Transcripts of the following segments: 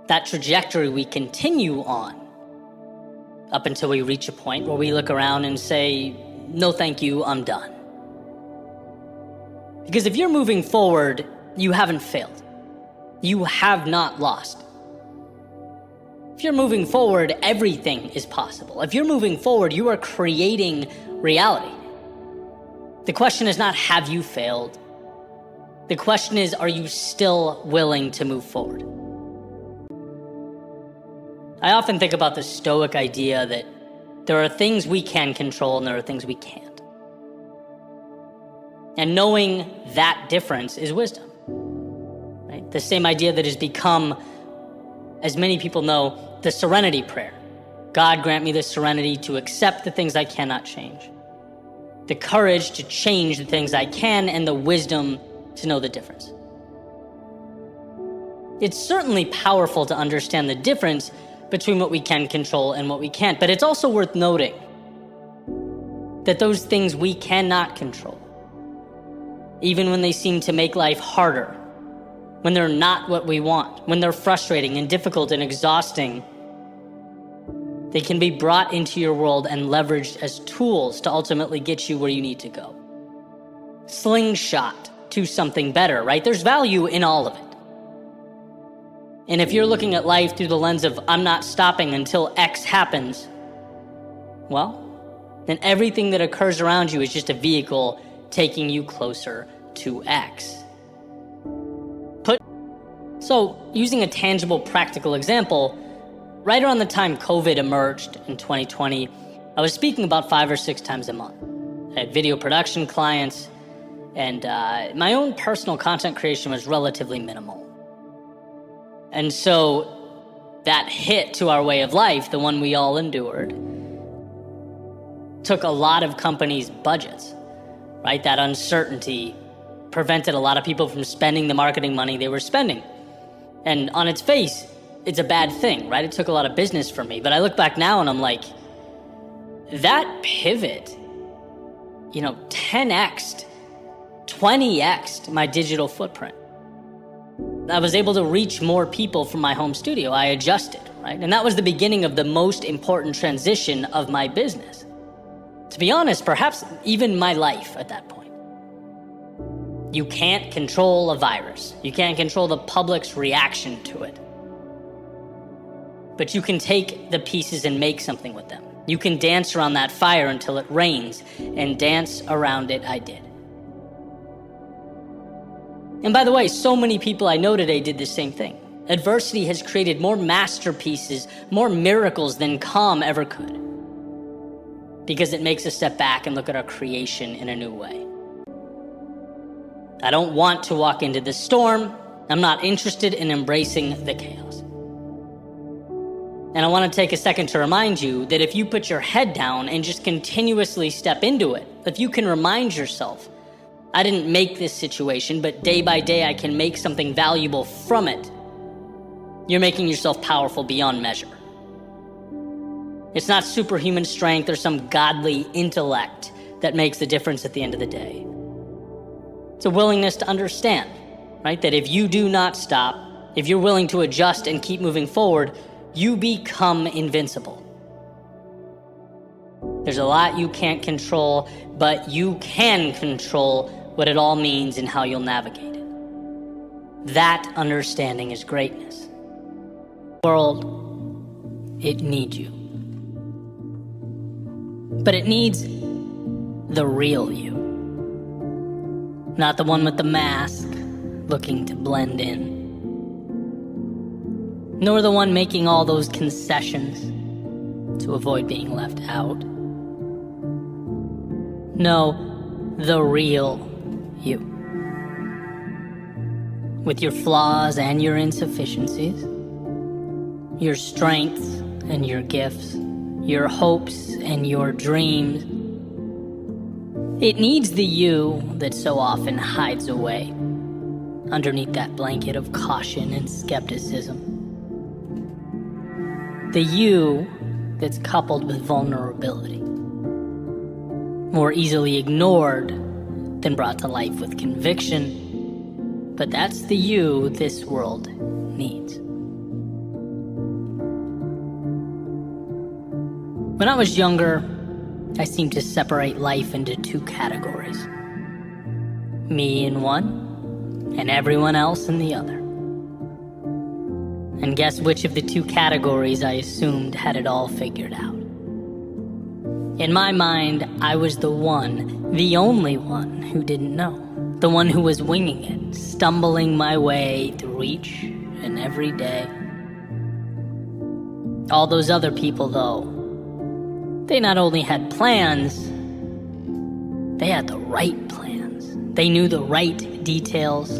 that trajectory we continue on up until we reach a point where we look around and say, no, thank you, I'm done. Because if you're moving forward, you haven't failed. You have not lost. If you're moving forward, everything is possible. If you're moving forward, you are creating reality. The question is not, have you failed? The question is, are you still willing to move forward? I often think about the Stoic idea that there are things we can control and there are things we can't. And knowing that difference is wisdom, right? The same idea that has become, as many people know, the serenity prayer. God grant me the serenity to accept the things I cannot change, the courage to change the things I can, and the wisdom to know the difference. It's certainly powerful to understand the difference between what we can control and what we can't, but it's also worth noting that those things we cannot control, even when they seem to make life harder, when they're not what we want, when they're frustrating and difficult and exhausting, they can be brought into your world and leveraged as tools to ultimately get you where you need to go. Slingshot to something better, right? There's value in all of it. And if you're looking at life through the lens of, I'm not stopping until X happens, well, then everything that occurs around you is just a vehicle taking you closer to X. So, using a tangible, practical example, right around the time COVID emerged in 2020, I was speaking about 5 or 6 times a month. I had video production clients, and my own personal content creation was relatively minimal. And so that hit to our way of life, the one we all endured, took a lot of companies' budgets, right? That uncertainty prevented a lot of people from spending the marketing money they were spending. And on its face, it's a bad thing, right? It took a lot of business from me. But I look back now and I'm like, that pivot, 10x'd, 20x'd my digital footprint. I was able to reach more people from my home studio. I adjusted, right? And that was the beginning of the most important transition of my business. To be honest, perhaps even my life at that point. You can't control a virus. You can't control the public's reaction to it. But you can take the pieces and make something with them. You can dance around that fire until it rains, and dance around it I did. And by the way, so many people I know today did the same thing. Adversity has created more masterpieces, more miracles than calm ever could. Because it makes us step back and look at our creation in a new way. I don't want to walk into the storm. I'm not interested in embracing the chaos. And I want to take a second to remind you that if you put your head down and just continuously step into it, if you can remind yourself, I didn't make this situation, but day by day I can make something valuable from it, you're making yourself powerful beyond measure. It's not superhuman strength or some godly intellect that makes the difference at the end of the day. It's a willingness to understand, right? That if you do not stop, if you're willing to adjust and keep moving forward, you become invincible. There's a lot you can't control, but you can control what it all means and how you'll navigate it. That understanding is greatness. The world, it needs you. But it needs the real you. Not the one with the mask, looking to blend in. Nor the one making all those concessions to avoid being left out. No, the real you. With your flaws and your insufficiencies, your strengths and your gifts, your hopes and your dreams. It needs the you that so often hides away underneath that blanket of caution and skepticism. The you that's coupled with vulnerability, more easily ignored than brought to life with conviction, but that's the you this world needs. When I was younger, I seemed to separate life into two categories. Me in one, and everyone else in the other. And guess which of the two categories I assumed had it all figured out? In my mind, I was the one, the only one who didn't know. The one who was winging it, stumbling my way through each and every day. All those other people, though, they not only had plans, they had the right plans. They knew the right details,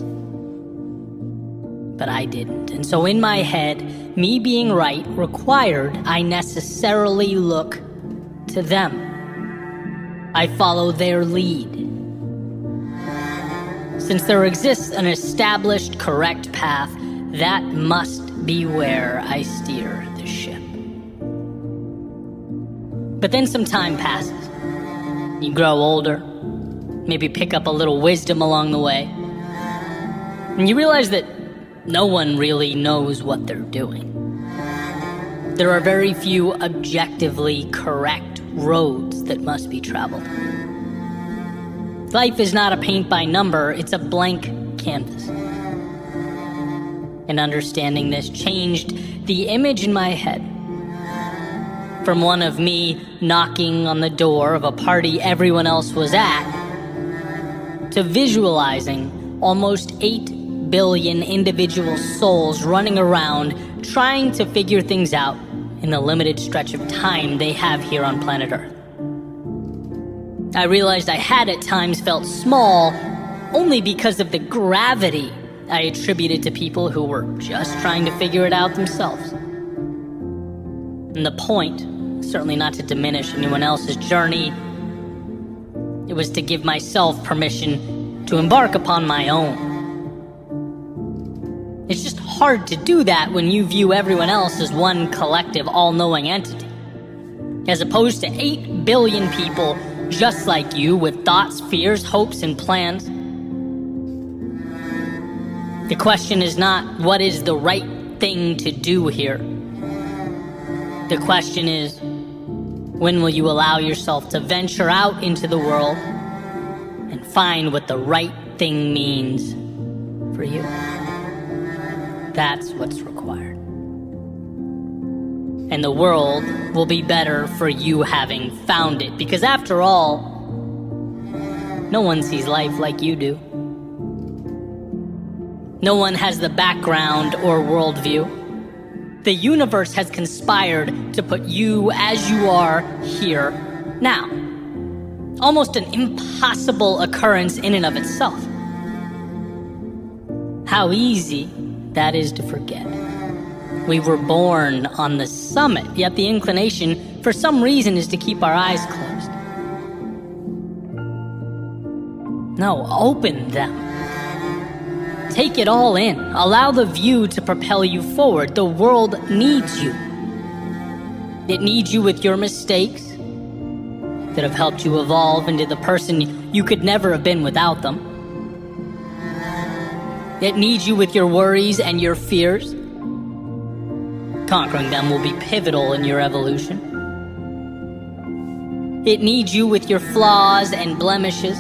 but I didn't. And so in my head, me being right required I necessarily look to them. I follow their lead. Since there exists an established correct path, that must be where I steer the ship. But then some time passes. You grow older, maybe pick up a little wisdom along the way, and you realize that no one really knows what they're doing. There are very few objectively correct roads that must be traveled. Life is not a paint by number, it's a blank canvas. And understanding this changed the image in my head from one of me knocking on the door of a party everyone else was at to visualizing almost 8 billion individual souls running around trying to figure things out in the limited stretch of time they have here on planet Earth. I realized I had at times felt small only because of the gravity I attributed to people who were just trying to figure it out themselves. And the point, certainly not to diminish anyone else's journey, it was to give myself permission to embark upon my own. It's just hard to do that when you view everyone else as one collective, all-knowing entity, as opposed to 8 billion people just like you, with thoughts, fears, hopes, and plans. The question is not what is the right thing to do here. The question is, when will you allow yourself to venture out into the world and find what the right thing means for you? That's what's required. And the world will be better for you having found it, because after all, no one sees life like you do. No one has the background or worldview. The universe has conspired to put you as you are here now. Almost an impossible occurrence in and of itself. How easy that is to forget. We were born on the summit, yet the inclination, for some reason, is to keep our eyes closed. No, open them. Take it all in. Allow the view to propel you forward. The world needs you. It needs you with your mistakes that have helped you evolve into the person you could never have been without them. It needs you with your worries and your fears. Conquering them will be pivotal in your evolution. It needs you with your flaws and blemishes.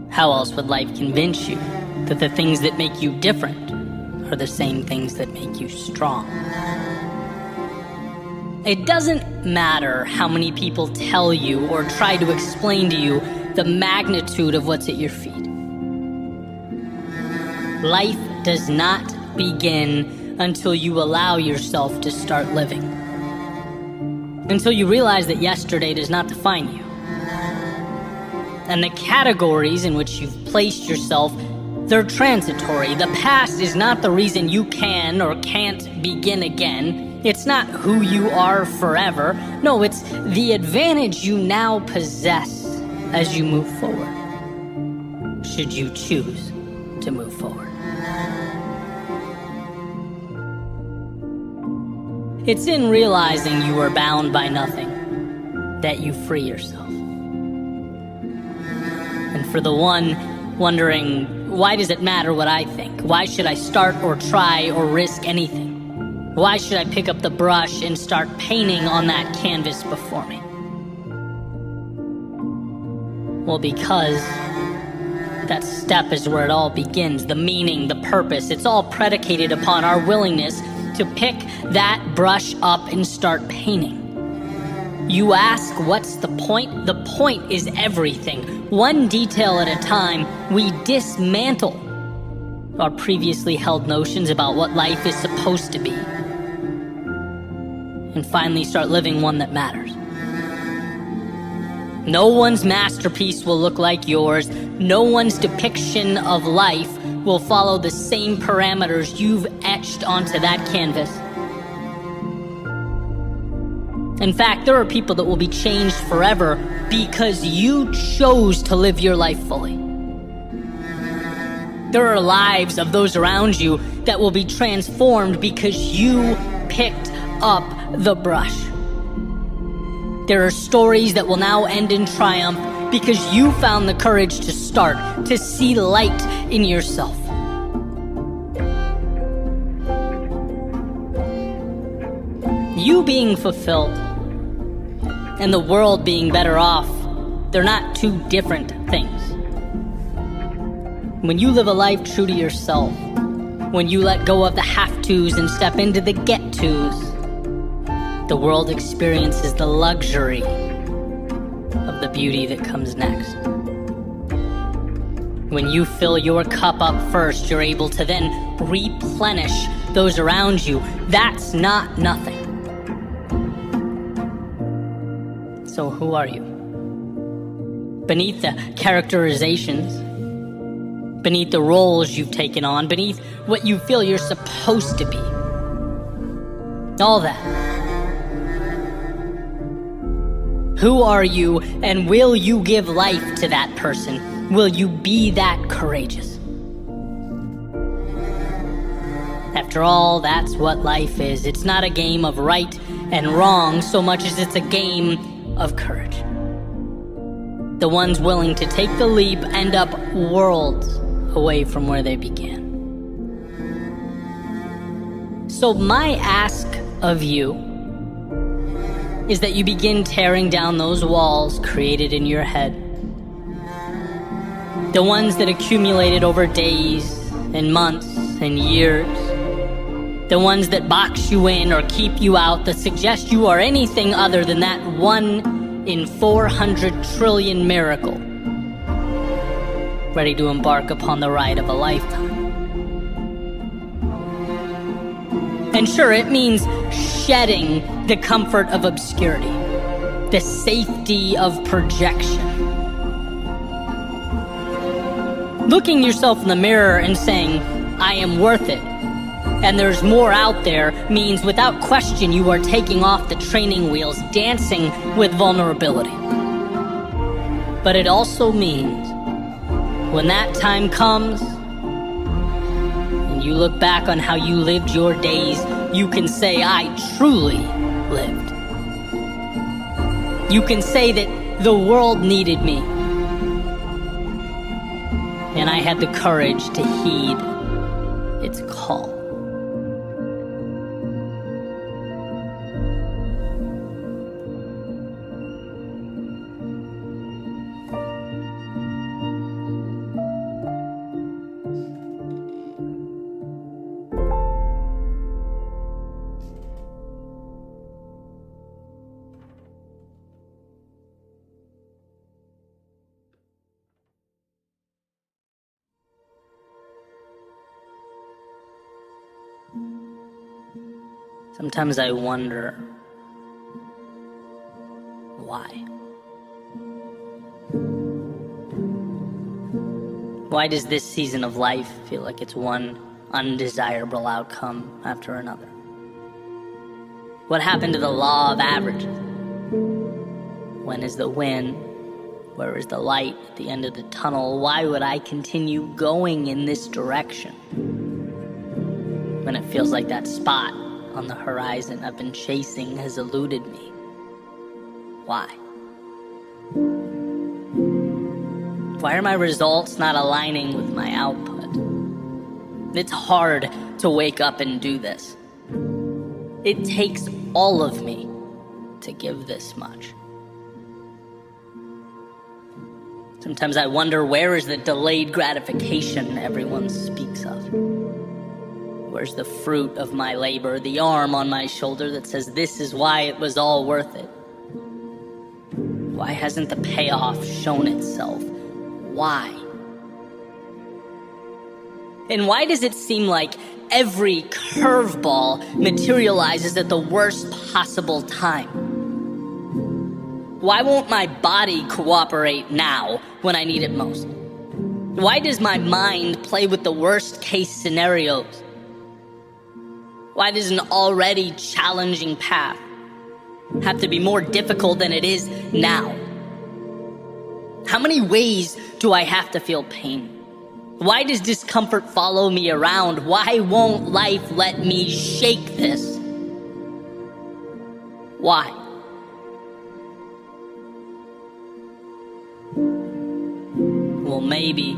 How else would life convince you that the things that make you different are the same things that make you strong? It doesn't matter how many people tell you or try to explain to you the magnitude of what's at your feet. Life does not begin until you allow yourself to start living. Until you realize that yesterday does not define you. And the categories in which you've placed yourself, they're transitory. The past is not the reason you can or can't begin again. It's not who you are forever. No, it's the advantage you now possess as you move forward, should you choose to move forward. It's in realizing you are bound by nothing that you free yourself. And for the one wondering, why does it matter what I think? Why should I start or try or risk anything? Why should I pick up the brush and start painting on that canvas before me? Well, because that step is where it all begins. The meaning, the purpose, it's all predicated upon our willingness to pick that brush up and start painting. You ask, what's the point? The point is everything. One detail at a time, we dismantle our previously held notions about what life is supposed to be, and finally start living one that matters. No one's masterpiece will look like yours. No one's depiction of life will follow the same parameters you've etched onto that canvas. In fact, there are people that will be changed forever because you chose to live your life fully. There are lives of those around you that will be transformed because you picked up the brush. There are stories that will now end in triumph because you found the courage to start, to see light in yourself. You being fulfilled and the world being better off, they're not two different things. When you live a life true to yourself, when you let go of the have-tos and step into the get-tos, the world experiences the luxury of the beauty that comes next. When you fill your cup up first, you're able to then replenish those around you. That's not nothing. So who are you? Beneath the characterizations, beneath the roles you've taken on, beneath what you feel you're supposed to be, all that. Who are you, and will you give life to that person? Will you be that courageous? After all, that's what life is. It's not a game of right and wrong so much as it's a game of courage. The ones willing to take the leap end up worlds away from where they began. So my ask of you is that you begin tearing down those walls created in your head. The ones that accumulated over days and months and years. The ones that box you in or keep you out, that suggest you are anything other than that 1 in 400 trillion miracle, ready to embark upon the ride of a lifetime. And sure, it means shedding the comfort of obscurity, the safety of projection. Looking yourself in the mirror and saying, I am worth it, and there's more out there, means without question you are taking off the training wheels, dancing with vulnerability. But it also means when that time comes, you look back on how you lived your days, you can say, I truly lived. You can say that the world needed me, and I had the courage to heed its call. Sometimes I wonder why. Why does this season of life feel like it's one undesirable outcome after another? What happened to the law of averages? When is the win? Where is the light at the end of the tunnel? Why would I continue going in this direction when it feels like that spot on the horizon I've been chasing has eluded me? Why? Why are my results not aligning with my output? It's hard to wake up and do this. It takes all of me to give this much. Sometimes I wonder, where is the delayed gratification everyone speaks of? Where's the fruit of my labor, the arm on my shoulder that says this is why it was all worth it? Why hasn't the payoff shown itself? Why? And why does it seem like every curveball materializes at the worst possible time? Why won't my body cooperate now when I need it most? Why does my mind play with the worst case scenarios? Why does an already challenging path have to be more difficult than it is now? How many ways do I have to feel pain? Why does discomfort follow me around? Why won't life let me shake this? Why? Well, maybe,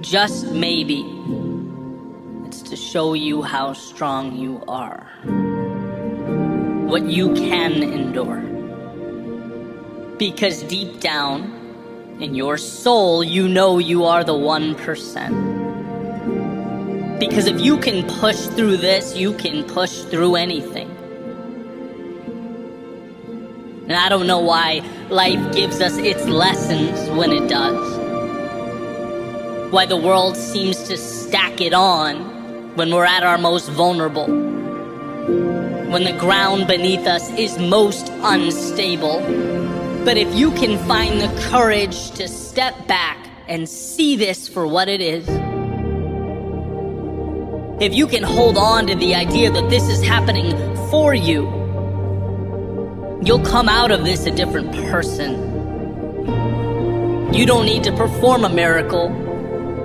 just maybe, it's to show you how strong you are, what you can endure. Because deep down in your soul, you know you are the 1%. Because if you can push through this, you can push through anything. And I don't know why life gives us its lessons when it does. Why the world seems to stack it on when we're at our most vulnerable. When the ground beneath us is most unstable. But if you can find the courage to step back and see this for what it is, if you can hold on to the idea that this is happening for you, you'll come out of this a different person. You don't need to perform a miracle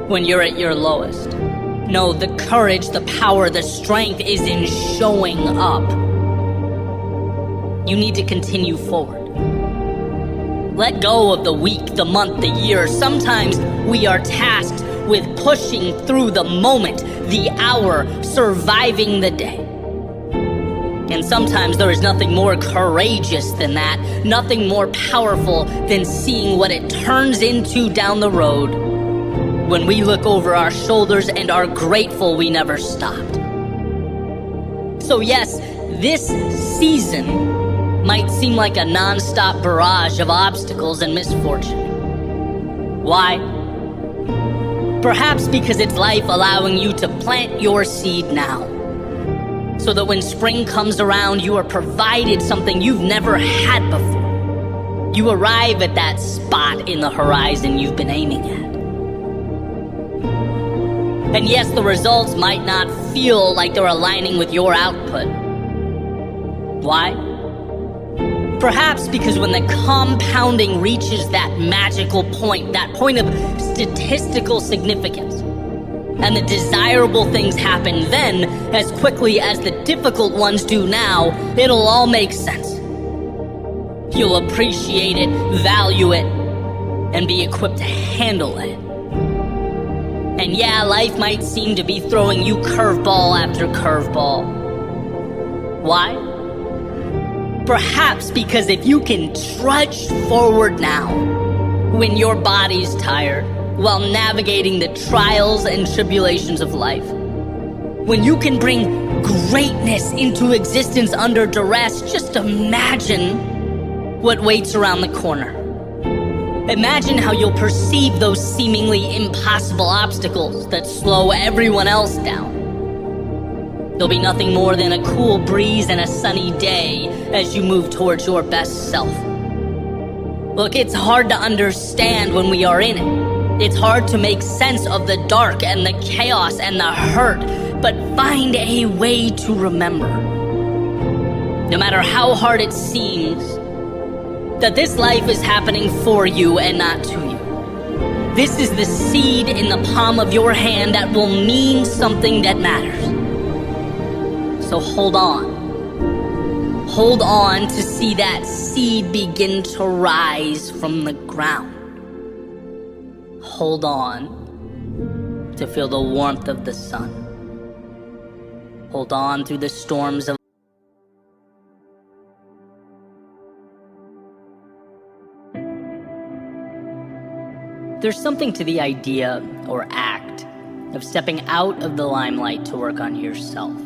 when you're at your lowest. No, the courage, the power, the strength is in showing up. You need to continue forward. Let go of the week, the month, the year. Sometimes we are tasked with pushing through the moment, the hour, surviving the day. And sometimes there is nothing more courageous than that, nothing more powerful than seeing what it turns into down the road when we look over our shoulders and are grateful we never stopped. So yes, this season might seem like a non-stop barrage of obstacles and misfortune. Why? Perhaps because it's life allowing you to plant your seed now, so that when spring comes around, you are provided something you've never had before. You arrive at that spot in the horizon you've been aiming at. And yes, the results might not feel like they're aligning with your output. Why? Perhaps because when the compounding reaches that magical point, that point of statistical significance, and the desirable things happen then as quickly as the difficult ones do now, it'll all make sense. You'll appreciate it, value it, and be equipped to handle it. And yeah, life might seem to be throwing you curveball after curveball. Why? Perhaps because if you can trudge forward now, when your body's tired, while navigating the trials and tribulations of life, when you can bring greatness into existence under duress, just imagine what waits around the corner. Imagine how you'll perceive those seemingly impossible obstacles that slow everyone else down. There'll be nothing more than a cool breeze and a sunny day as you move towards your best self. Look, it's hard to understand when we are in it. It's hard to make sense of the dark and the chaos and the hurt, but find a way to remember, no matter how hard it seems, that this life is happening for you and not to you. This is the seed in the palm of your hand that will mean something that matters. So hold on. Hold on to see that seed begin to rise from the ground. Hold on to feel the warmth of the sun. hold on through the storms of There's something to the idea or act of stepping out of the limelight to work on yourself.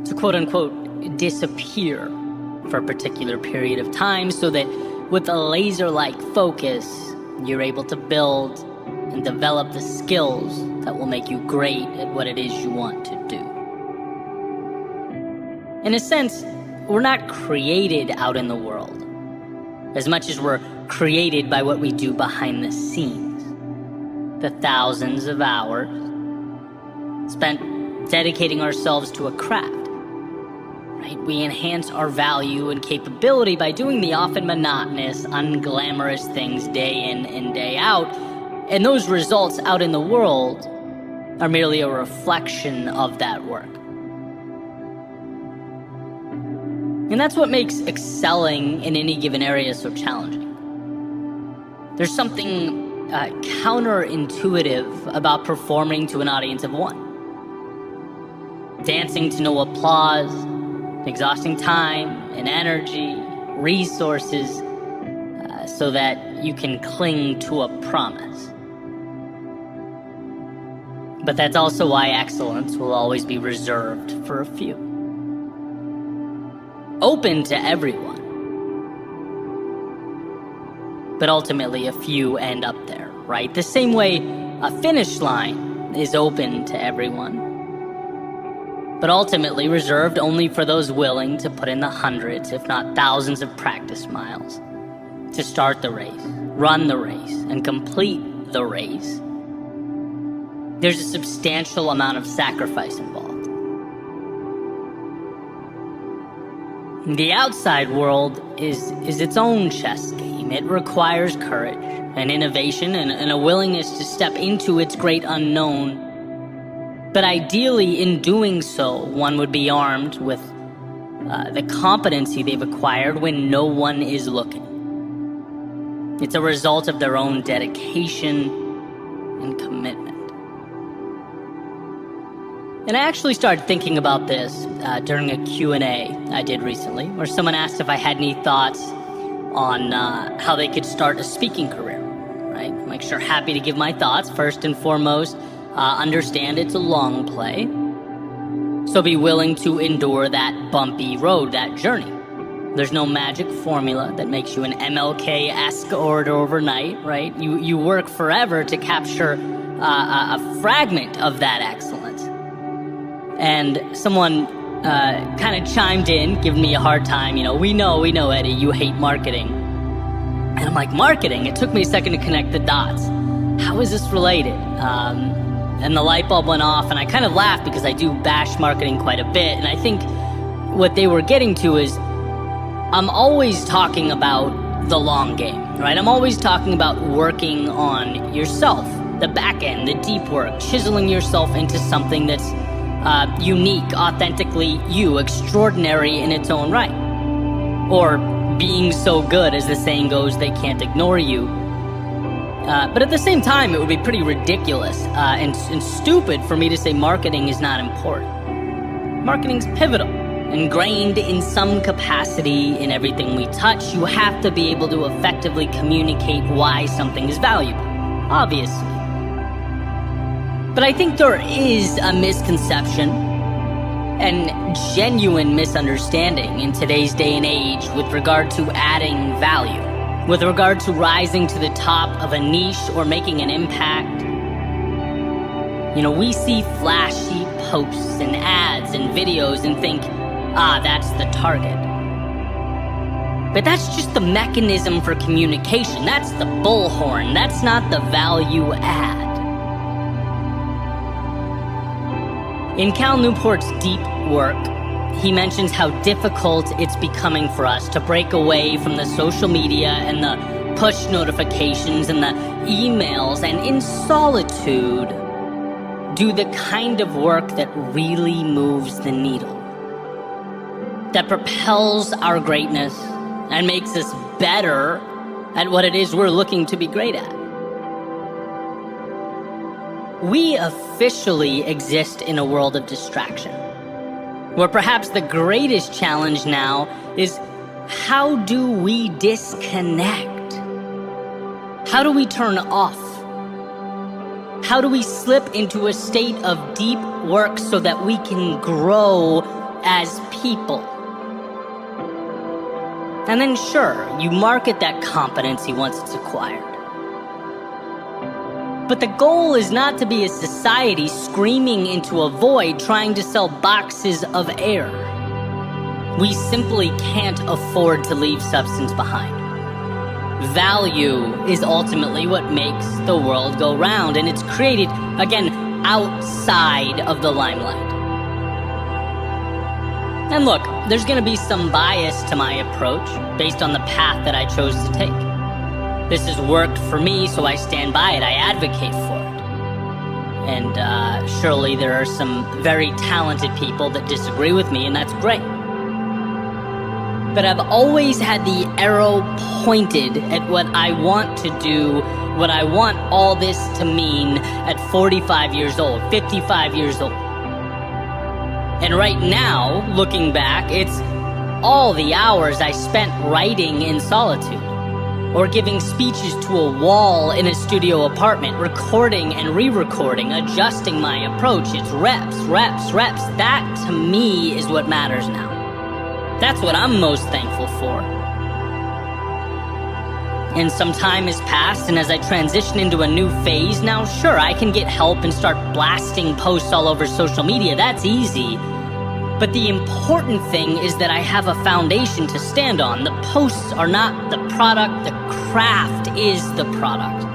To quote-unquote disappear for a particular period of time so that with a laser-like focus, you're able to build and develop the skills that will make you great at what it is you want to do. In a sense, we're not created out in the world as much as we're created by what we do behind the scenes. The thousands of hours spent dedicating ourselves to a craft. Right? We enhance our value and capability by doing the often monotonous, unglamorous things day in and day out. And those results out in the world are merely a reflection of that work. And that's what makes excelling in any given area so challenging. There's something counterintuitive about performing to an audience of one. Dancing to no applause, exhausting time and energy, resources, so that you can cling to a promise. But that's also why excellence will always be reserved for a few. Open to everyone. But ultimately, a few end up there, right? The same way a finish line is open to everyone, but ultimately reserved only for those willing to put in the hundreds, if not thousands of practice miles to start the race, run the race, and complete the race. There's a substantial amount of sacrifice involved. The outside world is its own chess game. It requires courage and innovation and a willingness to step into its great unknown. But ideally, in doing so, one would be armed with the competency they've acquired when no one is looking. It's a result of their own dedication and commitment. And I actually started thinking about this during a Q&A I did recently, where someone asked if I had any thoughts on how they could start a speaking career, right? I'm like, sure, happy to give my thoughts. First and foremost, understand it's a long play, so be willing to endure that bumpy road, that journey. There's no magic formula that makes you an MLK-esque orator overnight, right? You work forever to capture a fragment of that excellence. And someone kind of chimed in, giving me a hard time. You know, we know, Eddie, you hate marketing. And I'm like, marketing? It took me a second to connect the dots. How is this related? And the light bulb went off, and I kind of laughed because I do bash marketing quite a bit. And I think what they were getting to is I'm always talking about the long game, right? I'm always talking about working on yourself, the back end, the deep work, chiseling yourself into something that's unique, authentically you, extraordinary in its own right. Or being so good, as the saying goes, they can't ignore you. But at the same time, it would be pretty ridiculous and stupid for me to say marketing is not important. Marketing's pivotal, ingrained in some capacity in everything we touch. You have to be able to effectively communicate why something is valuable, obviously. But I think there is a misconception and genuine misunderstanding in today's day and age with regard to adding value, with regard to rising to the top of a niche or making an impact. You know, we see flashy posts and ads and videos and think, that's the target. But that's just the mechanism for communication. That's the bullhorn. That's not the value add. In Cal Newport's deep work, he mentions how difficult it's becoming for us to break away from the social media and the push notifications and the emails, and in solitude, do the kind of work that really moves the needle, that propels our greatness and makes us better at what it is we're looking to be great at. we officially exist in a world of distraction, where perhaps the greatest challenge now is, how do we disconnect? How do we turn off? How do we slip into a state of deep work so that we can grow as people? And then sure, you market that competency once it's acquired. But the goal is not to be a society screaming into a void trying to sell boxes of air. We simply can't afford to leave substance behind. Value is ultimately what makes the world go round, and it's created, again, outside of the limelight. And look, there's going to be some bias to my approach based on the path that I chose to take. This has worked for me, so I stand by it. I advocate for it. And surely there are some very talented people that disagree with me, and that's great. But I've always had the arrow pointed at what I want to do, what I want all this to mean at 45 years old, 55 years old. And right now, looking back, it's all the hours I spent writing in solitude, or giving speeches to a wall in a studio apartment, recording and re-recording, adjusting my approach. It's reps, reps, reps. That, to me, is what matters now. That's what I'm most thankful for. And some time has passed, and as I transition into a new phase now, sure, I can get help and start blasting posts all over social media. That's easy. But the important thing is that I have a foundation to stand on. The posts are not the product, the craft is the product.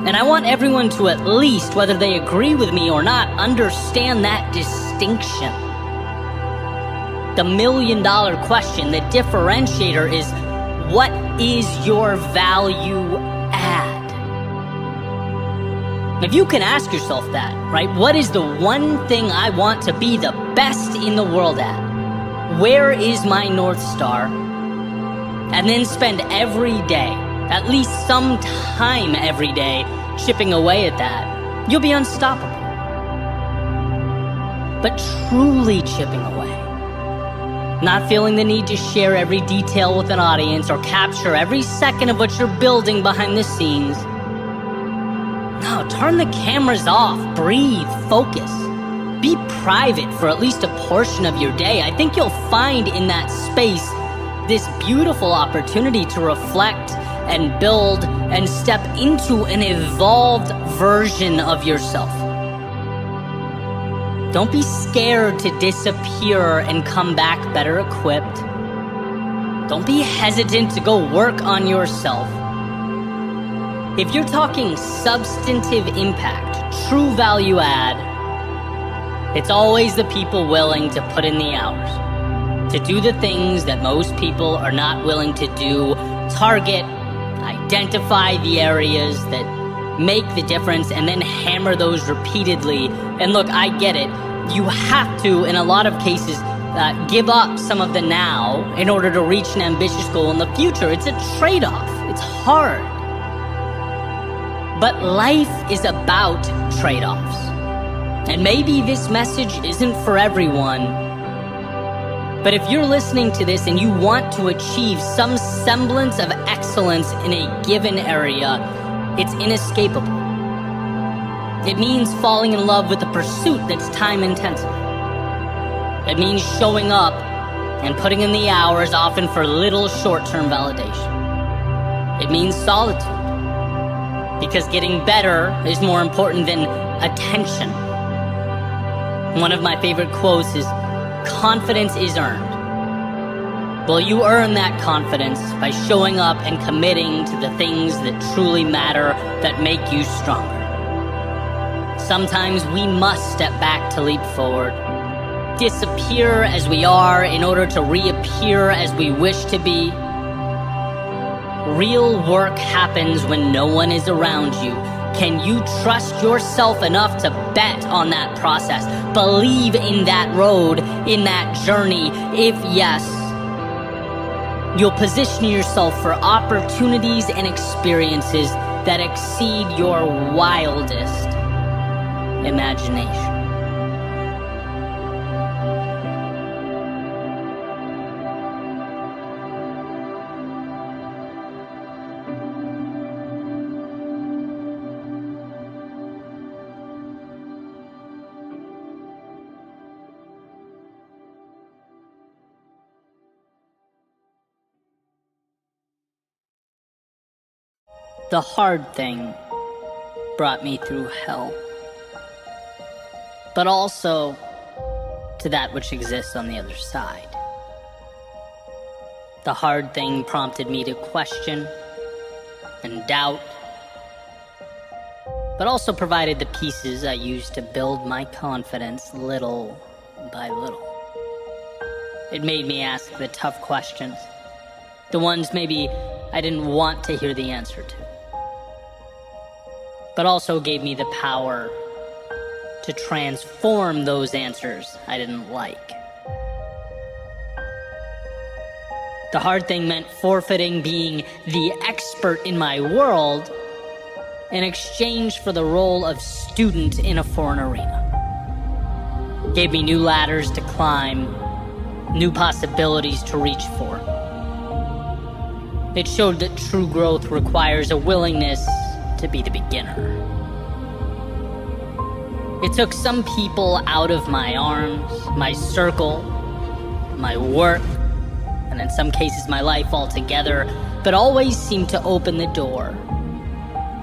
And I want everyone to at least, whether they agree with me or not, understand that distinction. The $1 million question, the differentiator is, what is your value add? If you can ask yourself that, right? What is the one thing I want to be the best in the world at? Where is my North Star? And then spend every day, at least some time every day, chipping away at that. You'll be unstoppable. But truly chipping away. Not feeling the need to share every detail with an audience or capture every second of what you're building behind the scenes. No, turn the cameras off, breathe, focus. Be private for at least a portion of your day. I think you'll find in that space this beautiful opportunity to reflect and build and step into an evolved version of yourself. Don't be scared to disappear and come back better equipped. Don't be hesitant to go work on yourself. If you're talking substantive impact, true value add, it's always the people willing to put in the hours, to do the things that most people are not willing to do, target, identify the areas that make the difference, and then hammer those repeatedly. And look, I get it. You have to, in a lot of cases, give up some of the now in order to reach an ambitious goal in the future. It's a trade-off. It's hard. But life is about trade-offs. And maybe this message isn't for everyone. But if you're listening to this and you want to achieve some semblance of excellence in a given area, it's inescapable. It means falling in love with a pursuit that's time-intensive. It means showing up and putting in the hours, often for little short-term validation. It means solitude, because getting better is more important than attention. One of my favorite quotes is, "Confidence is earned." Well, you earn that confidence by showing up and committing to the things that truly matter, that make you stronger. Sometimes we must step back to leap forward, disappear as we are in order to reappear as we wish to be. Real work happens when no one is around you. Can you trust yourself enough to bet on that process? Believe in that road, in that journey? If yes, you'll position yourself for opportunities and experiences that exceed your wildest imagination. The hard thing brought me through hell, but also to that which exists on the other side. The hard thing prompted me to question and doubt, but also provided the pieces I used to build my confidence little by little. It made me ask the tough questions, the ones maybe I didn't want to hear the answer to, but also gave me the power to transform those answers I didn't like. The hard thing meant forfeiting being the expert in my world in exchange for the role of student in a foreign arena. Gave me new ladders to climb, new possibilities to reach for. It showed that true growth requires a willingness to be the beginner. It took some people out of my arms, my circle, my work, and in some cases my life altogether, but always seemed to open the door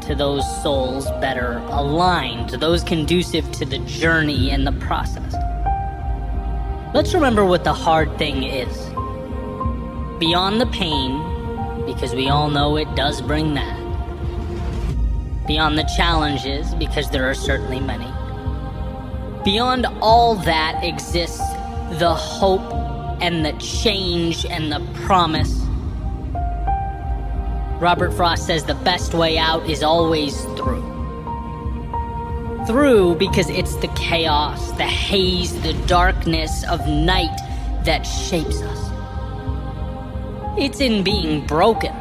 to those souls better aligned, those conducive to the journey and the process. Let's remember what the hard thing is. Beyond the pain, because we all know it does bring that. Beyond the challenges, because there are certainly many. Beyond all that exists the hope and the change and the promise. Robert Frost says the best way out is always through. Through because it's the chaos, the haze, the darkness of night that shapes us. It's in being broken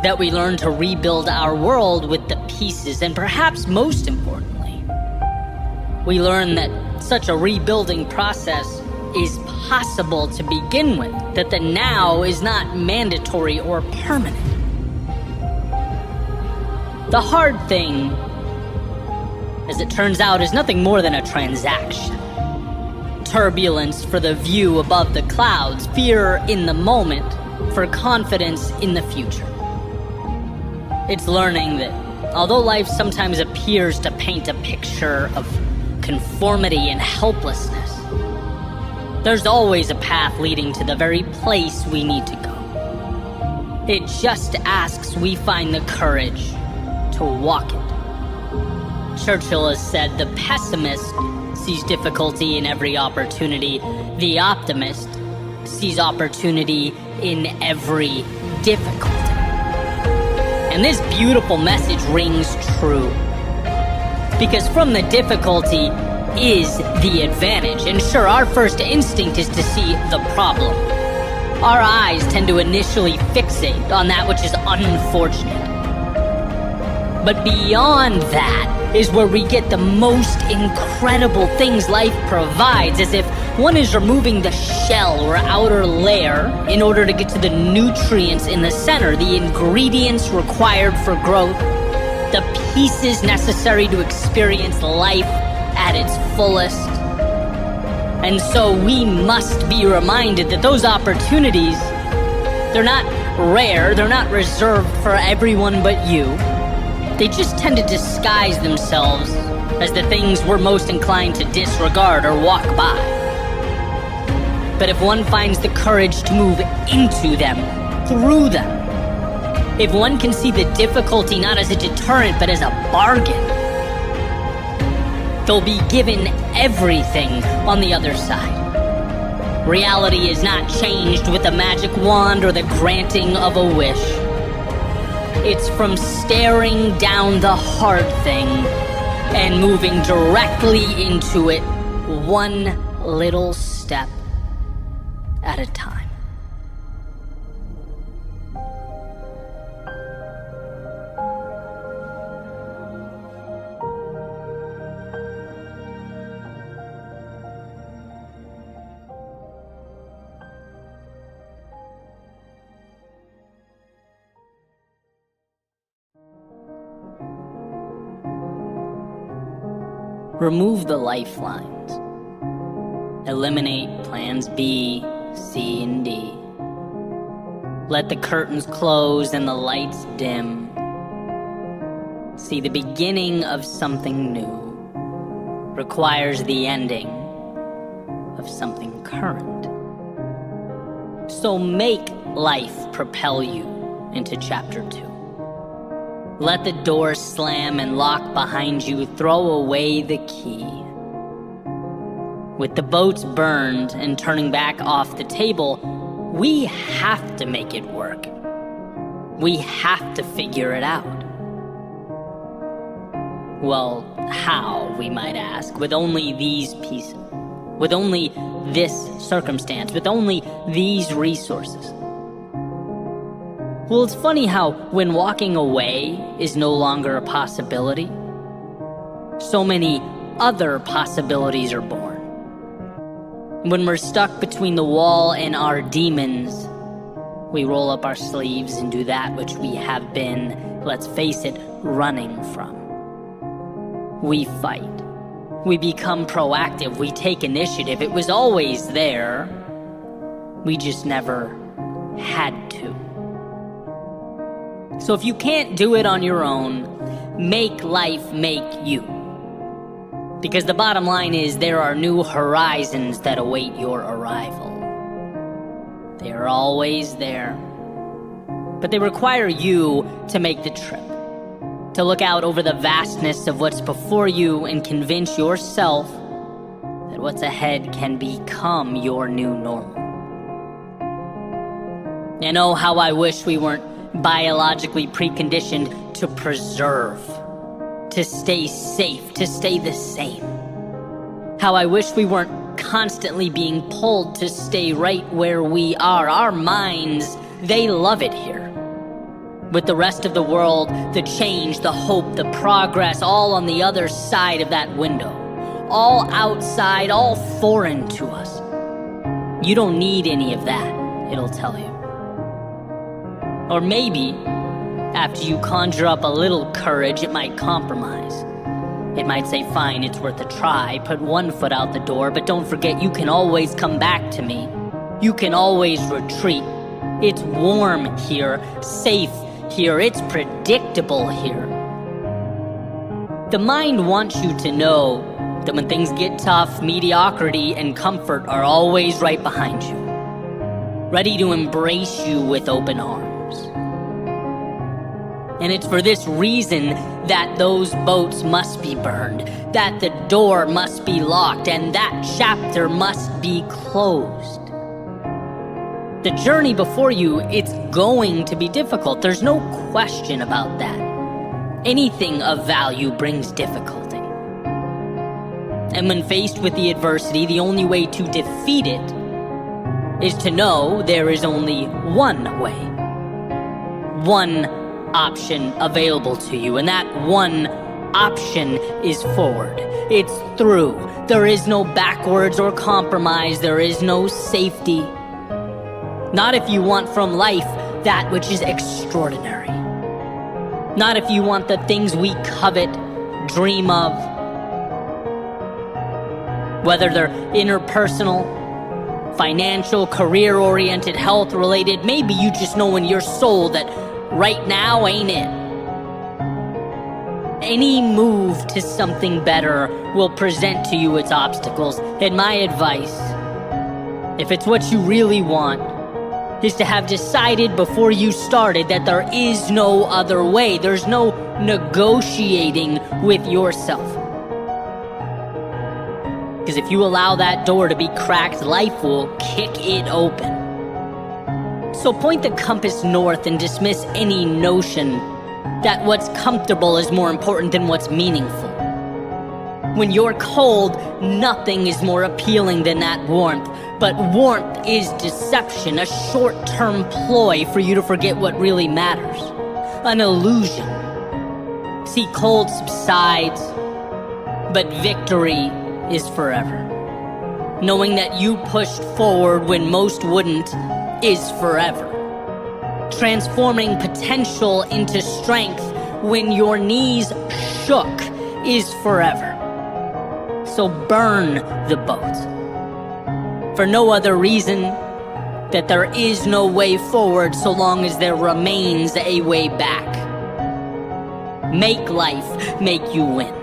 that we learn to rebuild our world with the pieces, and perhaps most importantly, we learn that such a rebuilding process is possible to begin with, that the now is not mandatory or permanent. The hard thing, as it turns out, is nothing more than a transaction. Turbulence for the view above the clouds, fear in the moment for confidence in the future. It's learning that although life sometimes appears to paint a picture of conformity and helplessness, there's always a path leading to the very place we need to go. It just asks we find the courage to walk it. Churchill has said, the pessimist sees difficulty in every opportunity. The optimist sees opportunity in every difficulty. And this beautiful message rings true. Because from the difficulty is the advantage. And sure, our first instinct is to see the problem. Our eyes tend to initially fixate on that which is unfortunate. But beyond that is where we get the most incredible things life provides, as if one is removing the shell or outer layer in order to get to the nutrients in the center, the ingredients required for growth, the pieces necessary to experience life at its fullest. And so we must be reminded that those opportunities, they're not rare, they're not reserved for everyone but you. They just tend to disguise themselves as the things we're most inclined to disregard or walk by. But if one finds the courage to move into them, through them, if one can see the difficulty not as a deterrent but as a bargain, they'll be given everything on the other side. Reality is not changed with a magic wand or the granting of a wish. It's from staring down the hard thing and moving directly into it, one little step at a time. Remove the lifelines. Eliminate plans B, C, and D. Let the curtains close and the lights dim. See, the beginning of something new requires the ending of something current. So make life propel you into chapter 2. Let the door slam and lock behind you. Throw away the key. With the boats burned and turning back off the table, we have to make it work. We have to figure it out. Well, how, we might ask, with only these pieces, with only this circumstance, with only these resources? Well, it's funny how when walking away is no longer a possibility, so many other possibilities are born. When we're stuck between the wall and our demons, we roll up our sleeves and do that which we have been, let's face it, running from. We fight. We become proactive. We take initiative. It was always there. We just never had to. So if you can't do it on your own, make life make you. Because the bottom line is there are new horizons that await your arrival. They are always there. But they require you to make the trip. To look out over the vastness of what's before you and convince yourself that what's ahead can become your new normal. And oh, how I wish we weren't biologically preconditioned to preserve, to stay safe, to stay the same. How I wish we weren't constantly being pulled to stay right where we are. Our minds, they love it here. With the rest of the world, the change, the hope, the progress, all on the other side of that window. All outside, all foreign to us. You don't need any of that, it'll tell you. Or maybe, after you conjure up a little courage, it might compromise. It might say, fine, it's worth a try, put one foot out the door, but don't forget you can always come back to me. You can always retreat. It's warm here, safe here, it's predictable here. The mind wants you to know that when things get tough, mediocrity and comfort are always right behind you, ready to embrace you with open arms. And it's for this reason that those boats must be burned, that the door must be locked, and that chapter must be closed. The journey before you, it's going to be difficult. There's no question about that. Anything of value brings difficulty. And when faced with the adversity, the only way to defeat it is to know there is only one way. One option available to you, and that one option is forward. It's through. There is no backwards or compromise. There is no safety. Not if you want from life that which is extraordinary. Not if you want the things we covet, dream of. Whether they're interpersonal, financial, career-oriented, health-related, maybe you just know in your soul that right now ain't it. Any move to something better will present to you its obstacles. And my advice, if it's what you really want, is to have decided before you started that there is no other way. There's no negotiating with yourself. Because if you allow that door to be cracked, life will kick it open. So point the compass north and dismiss any notion that what's comfortable is more important than what's meaningful. When you're cold, nothing is more appealing than that warmth. But warmth is deception, a short-term ploy for you to forget what really matters. An illusion. See, cold subsides, but victory is forever. Knowing that you pushed forward when most wouldn't is forever. Transforming potential into strength when your knees shook is forever. So burn the boats. For no other reason that there is no way forward so long as there remains a way back. Make life make you win.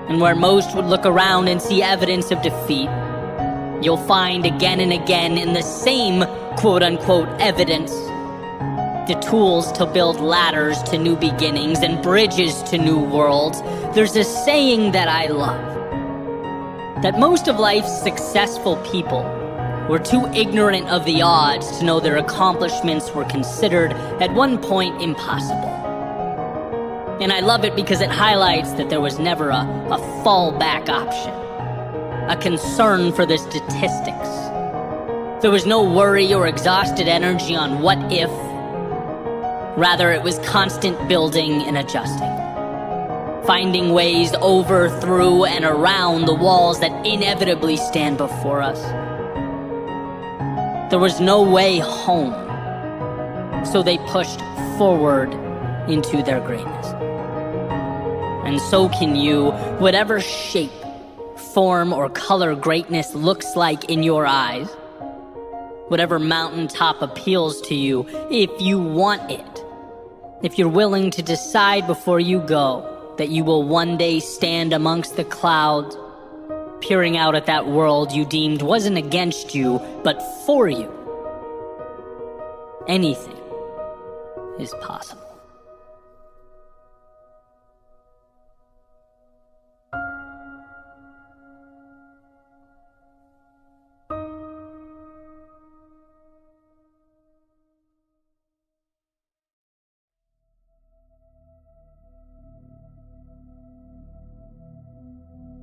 And where most would look around and see evidence of defeat, you'll find again and again in the same quote-unquote evidence the tools to build ladders to new beginnings and bridges to new worlds. There's a saying that I love, that most of life's successful people were too ignorant of the odds to know their accomplishments were considered at one point impossible. And I love it because it highlights that there was never a fallback option, a concern for the statistics. There was no worry or exhausted energy on what if. Rather, it was constant building and adjusting, finding ways over, through, and around the walls that inevitably stand before us. There was no way home, so they pushed forward into their greatness. And so can you, whatever shape, form, or color greatness looks like in your eyes, whatever mountaintop appeals to you, if you want it, if you're willing to decide before you go that you will one day stand amongst the clouds, peering out at that world you deemed wasn't against you, but for you, anything is possible.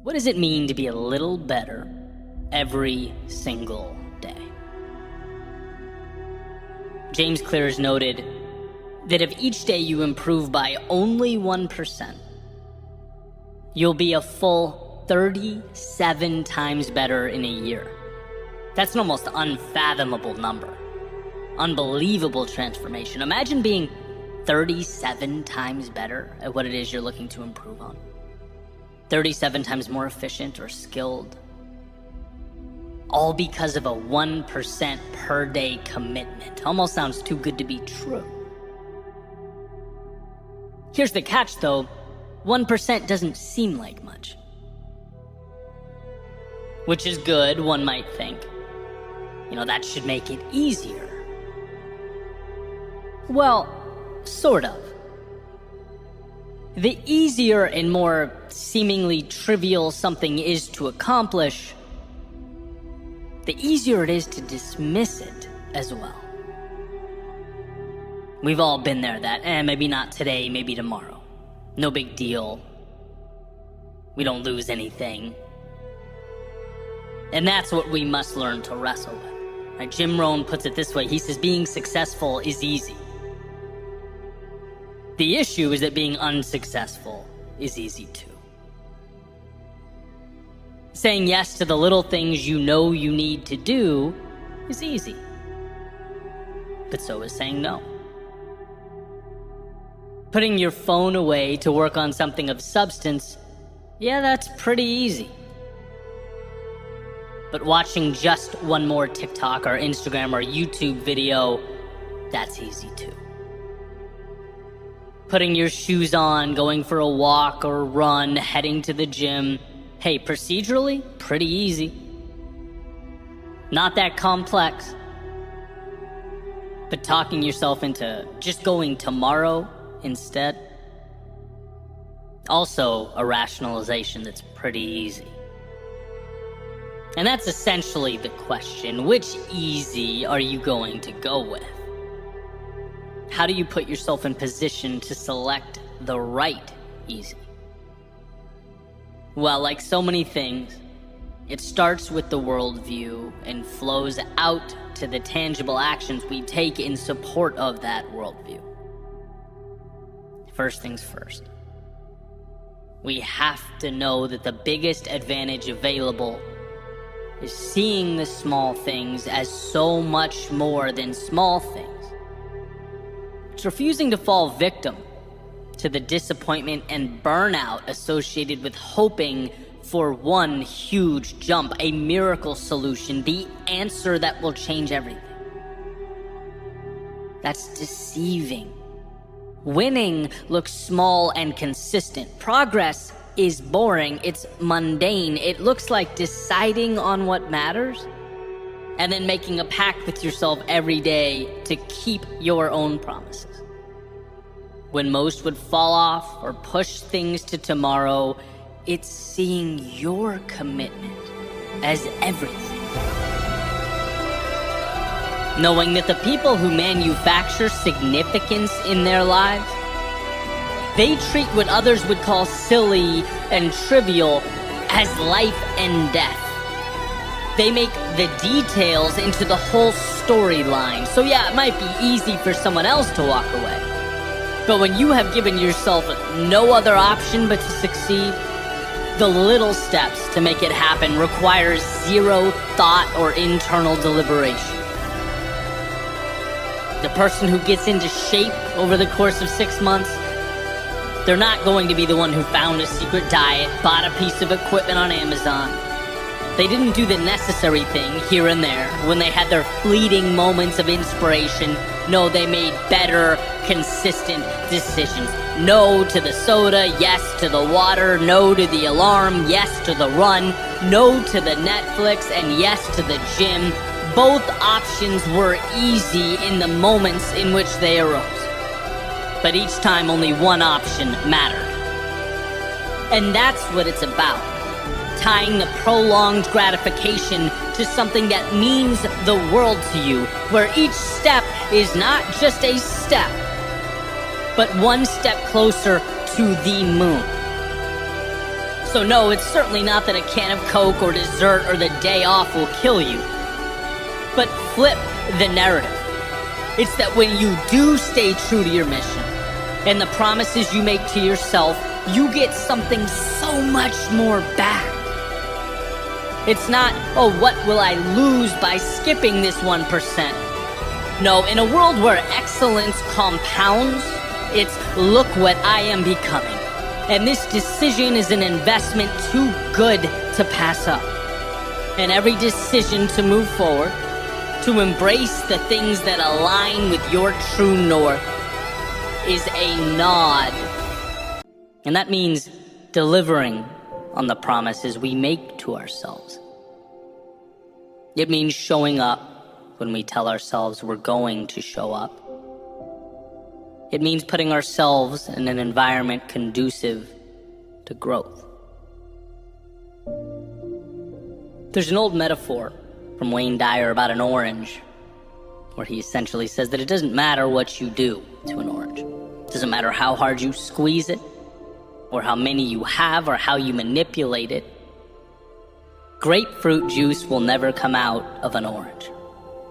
What does it mean to be a little better every single day? James Clear has noted that if each day you improve by only 1%, you'll be a full 37 times better in a year. That's an almost unfathomable number. Unbelievable transformation. Imagine being 37 times better at what it is you're looking to improve on. 37 times more efficient or skilled. All because of a 1% per day commitment. Almost sounds too good to be true. Here's the catch though, 1% doesn't seem like much. Which is good, one might think. That should make it easier. Well, sort of. The easier and more seemingly trivial something is to accomplish, the easier it is to dismiss it as well. We've all been there, that, maybe not today, maybe tomorrow. No big deal. We don't lose anything. And that's what we must learn to wrestle with. Right? Jim Rohn puts it this way, he says, being successful is easy. The issue is that being unsuccessful is easy too. Saying yes to the little things you know you need to do is easy. But so is saying no. Putting your phone away to work on something of substance, yeah, that's pretty easy. But watching just one more TikTok or Instagram or YouTube video, that's easy too. Putting your shoes on, going for a walk or run, heading to the gym. Hey, procedurally, pretty easy. Not that complex. But talking yourself into just going tomorrow instead, also a rationalization that's pretty easy. And that's essentially the question. Which easy are you going to go with? How do you put yourself in position to select the right easy? Well, like so many things, it starts with the worldview and flows out to the tangible actions we take in support of that worldview. First things first. We have to know that the biggest advantage available is seeing the small things as so much more than small things. It's refusing to fall victim to the disappointment and burnout associated with hoping for one huge jump, a miracle solution, the answer that will change everything. That's deceiving. Winning looks small and consistent. Progress is boring. It's mundane. It looks like deciding on what matters and then making a pact with yourself every day to keep your own promises. When most would fall off or push things to tomorrow, it's seeing your commitment as everything. Knowing that the people who manufacture significance in their lives, they treat what others would call silly and trivial as life and death. They make the details into the whole storyline. So yeah, it might be easy for someone else to walk away. But when you have given yourself no other option but to succeed, the little steps to make it happen requires zero thought or internal deliberation. The person who gets into shape over the course of 6 months, they're not going to be the one who found a secret diet, bought a piece of equipment on Amazon. They didn't do the necessary thing here and there when they had their fleeting moments of inspiration. No, they made better, consistent decisions. No to the soda, yes to the water, no to the alarm, yes to the run, no to the Netflix, and yes to the gym. Both options were easy in the moments in which they arose. But each time only one option mattered. And that's what it's about. Tying the prolonged gratification to something that means the world to you, where each step is not just a step, but one step closer to the moon. So no, it's certainly not that a can of Coke or dessert or the day off will kill you. But flip the narrative. It's that when you do stay true to your mission and the promises you make to yourself, you get something so much more back. It's not, oh, what will I lose by skipping this 1%? No, in a world where excellence compounds, it's look what I am becoming. And this decision is an investment too good to pass up. And every decision to move forward, to embrace the things that align with your true north, is a nod. And that means delivering on the promises we make to ourselves. It means showing up when we tell ourselves we're going to show up. It means putting ourselves in an environment conducive to growth. There's an old metaphor from Wayne Dyer about an orange, where he essentially says that it doesn't matter what you do to an orange. It doesn't matter how hard you squeeze it, or how many you have, or how you manipulate it. Grapefruit juice will never come out of an orange.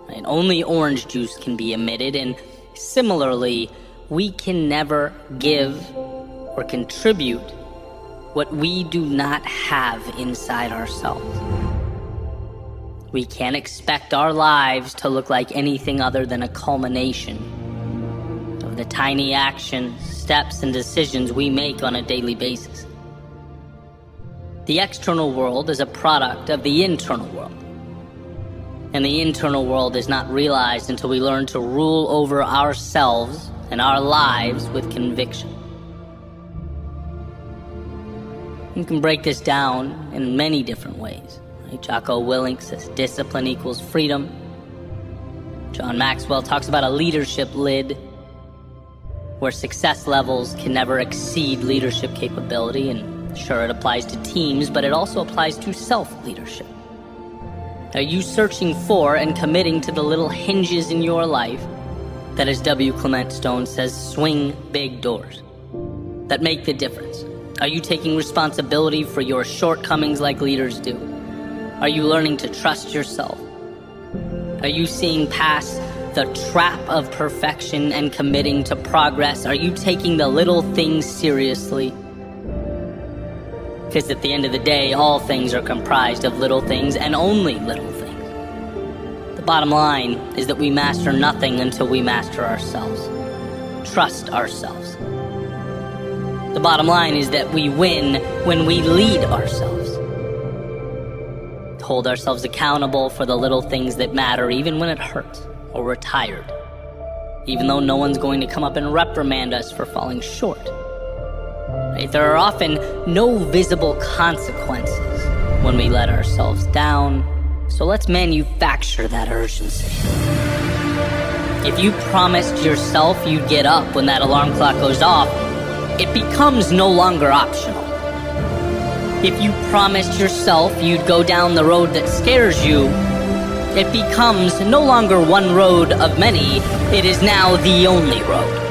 Right? Only orange juice can be emitted, and similarly, we can never give or contribute what we do not have inside ourselves. We can't expect our lives to look like anything other than a culmination of the tiny actions, steps, and decisions we make on a daily basis. The external world is a product of the internal world. And the internal world is not realized until we learn to rule over ourselves and our lives with conviction. You can break this down in many different ways. Right? Jocko Willink says discipline equals freedom. John Maxwell talks about a leadership lid, where success levels can never exceed leadership capability. And sure, it applies to teams, but it also applies to self-leadership. Are you searching for and committing to the little hinges in your life that, as W. Clement Stone says, swing big doors, that make the difference? Are you taking responsibility for your shortcomings like leaders do? Are you learning to trust yourself? Are you seeing past the trap of perfection and committing to progress? Are you taking the little things seriously? Because at the end of the day, all things are comprised of little things and only little things. The bottom line is that we master nothing until we master ourselves. Trust ourselves. The bottom line is that we win when we lead ourselves. Hold ourselves accountable for the little things that matter, even when it hurts or we're tired. Even though no one's going to come up and reprimand us for falling short. Right? There are often no visible consequences when we let ourselves down, so let's manufacture that urgency. If you promised yourself you'd get up when that alarm clock goes off, it becomes no longer optional. If you promised yourself you'd go down the road that scares you, it becomes no longer one road of many, it is now the only road.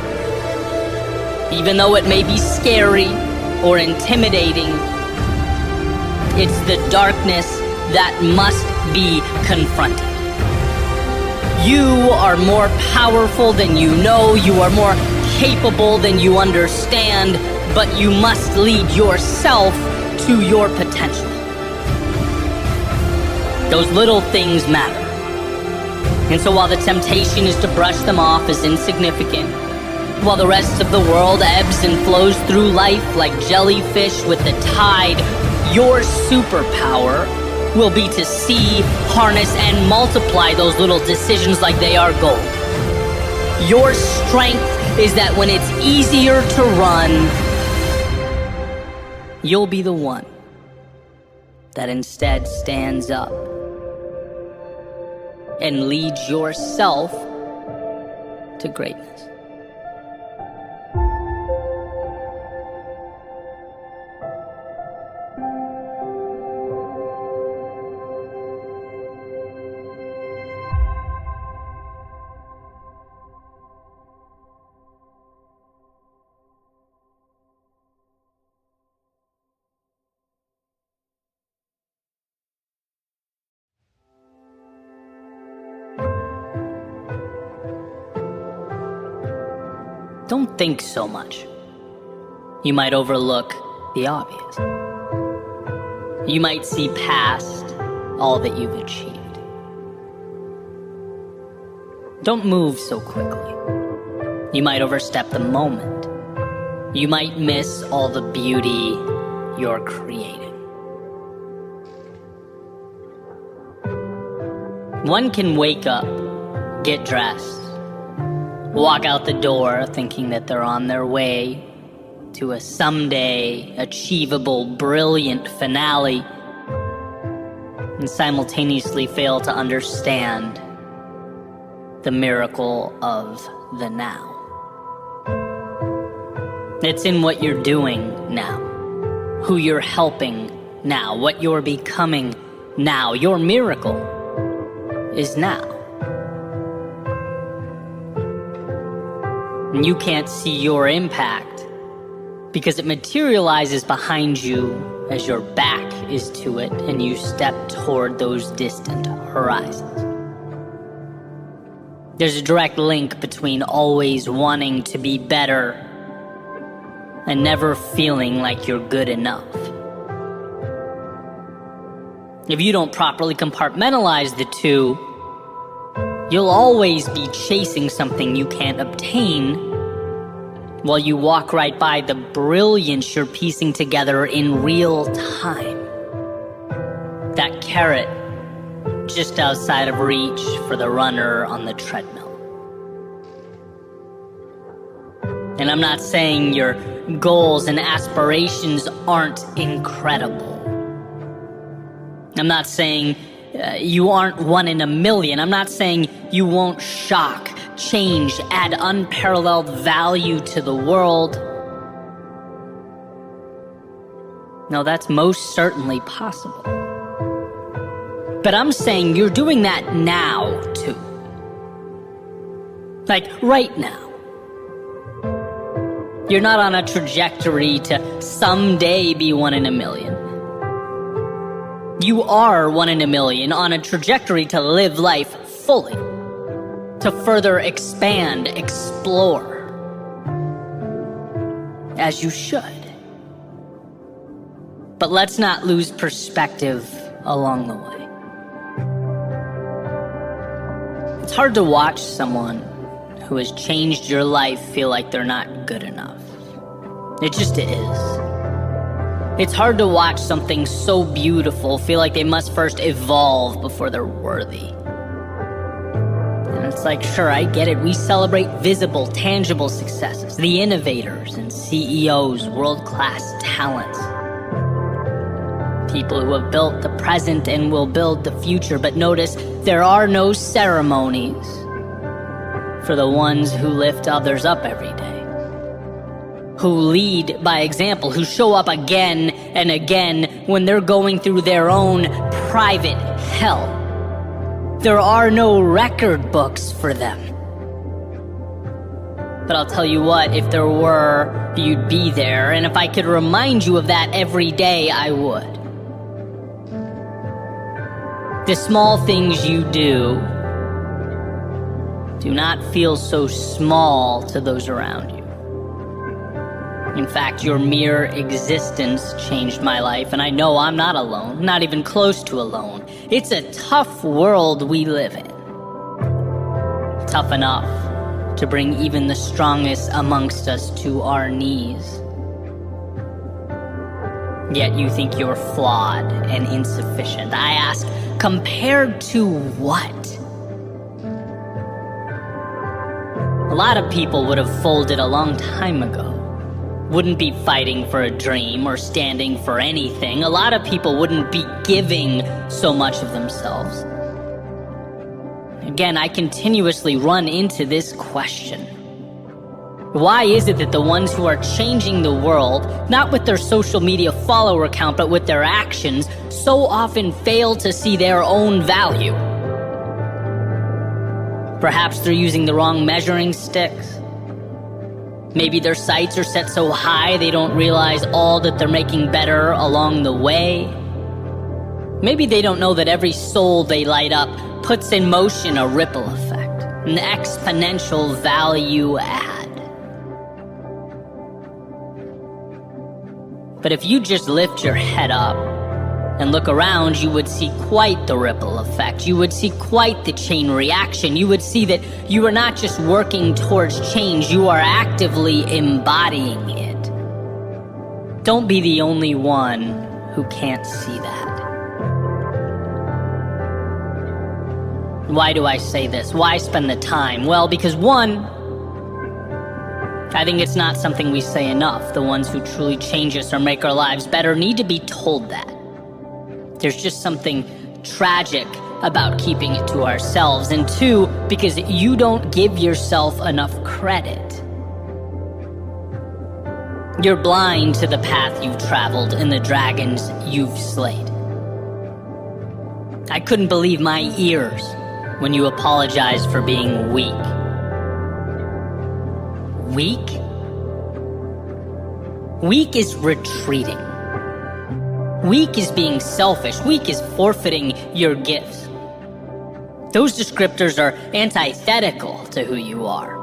Even though it may be scary or intimidating, it's the darkness that must be confronted. You are more powerful than you know, you are more capable than you understand, but you must lead yourself to your potential. Those little things matter. And so while the temptation is to brush them off as insignificant, while the rest of the world ebbs and flows through life like jellyfish with the tide, your superpower will be to see, harness, and multiply those little decisions like they are gold. Your strength is that when it's easier to run, you'll be the one that instead stands up and leads yourself to greatness. Don't think so much. You might overlook the obvious. You might see past all that you've achieved. Don't move so quickly. You might overstep the moment. You might miss all the beauty you're creating. One can wake up, get dressed, walk out the door thinking that they're on their way to a someday achievable, brilliant finale, and simultaneously fail to understand the miracle of the now. It's in what you're doing now, who you're helping now, what you're becoming now. Your miracle is now. And you can't see your impact because it materializes behind you as your back is to it and you step toward those distant horizons. There's a direct link between always wanting to be better and never feeling like you're good enough. If you don't properly compartmentalize the two, you'll always be chasing something you can't obtain while you walk right by the brilliance you're piecing together in real time. That carrot just outside of reach for the runner on the treadmill. And I'm not saying your goals and aspirations aren't incredible. I'm not saying you aren't one in a million. I'm not saying you won't shock, change, add unparalleled value to the world. No, that's most certainly possible. But I'm saying you're doing that now, too. Like, right now. You're not on a trajectory to someday be one in a million. You are one in a million on a trajectory to live life fully, to further expand, explore, as you should. But let's not lose perspective along the way. It's hard to watch someone who has changed your life feel like they're not good enough. It just is. It's hard to watch something so beautiful feel like they must first evolve before they're worthy. And it's like, sure, I get it. We celebrate visible, tangible successes, the innovators and CEOs, world-class talents, people who have built the present and will build the future. But notice, there are no ceremonies for the ones who lift others up every day, who lead by example, who show up again and again when they're going through their own private hell. There are no record books for them. But I'll tell you what, if there were, you'd be there, and if I could remind you of that every day, I would. The small things you do not feel so small to those around you. In fact, your mere existence changed my life, and I know I'm not alone, not even close to alone. It's a tough world we live in. Tough enough to bring even the strongest amongst us to our knees. Yet you think you're flawed and insufficient. I ask, compared to what? A lot of people would have folded a long time ago. Wouldn't be fighting for a dream or standing for anything. A lot of people wouldn't be giving so much of themselves. Again, I continuously run into this question. Why is it that the ones who are changing the world, not with their social media follower count, but with their actions, so often fail to see their own value? Perhaps they're using the wrong measuring sticks. Maybe their sights are set so high they don't realize all that they're making better along the way. Maybe they don't know that every soul they light up puts in motion a ripple effect, an exponential value add. But if you just lift your head up and look around, you would see quite the ripple effect. You would see quite the chain reaction. You would see that you are not just working towards change, you are actively embodying it. Don't be the only one who can't see that. Why do I say this? Why spend the time? Well, because one, I think it's not something we say enough. The ones who truly change us or make our lives better need to be told that. There's just something tragic about keeping it to ourselves. And two, because you don't give yourself enough credit. You're blind to the path you've traveled and the dragons you've slayed. I couldn't believe my ears when you apologized for being weak. Weak? Weak is retreating. Weak is being selfish. Weak is forfeiting your gifts. Those descriptors are antithetical to who you are.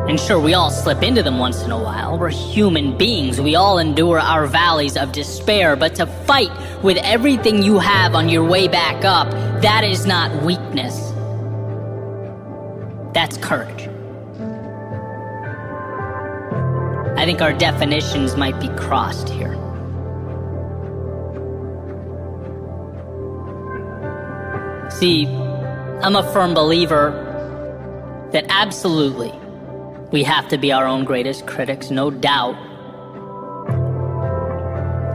And sure, we all slip into them once in a while. We're human beings. We all endure our valleys of despair. But to fight with everything you have on your way back up, that is not weakness. That's courage. I think our definitions might be crossed here. See, I'm a firm believer that absolutely we have to be our own greatest critics, no doubt.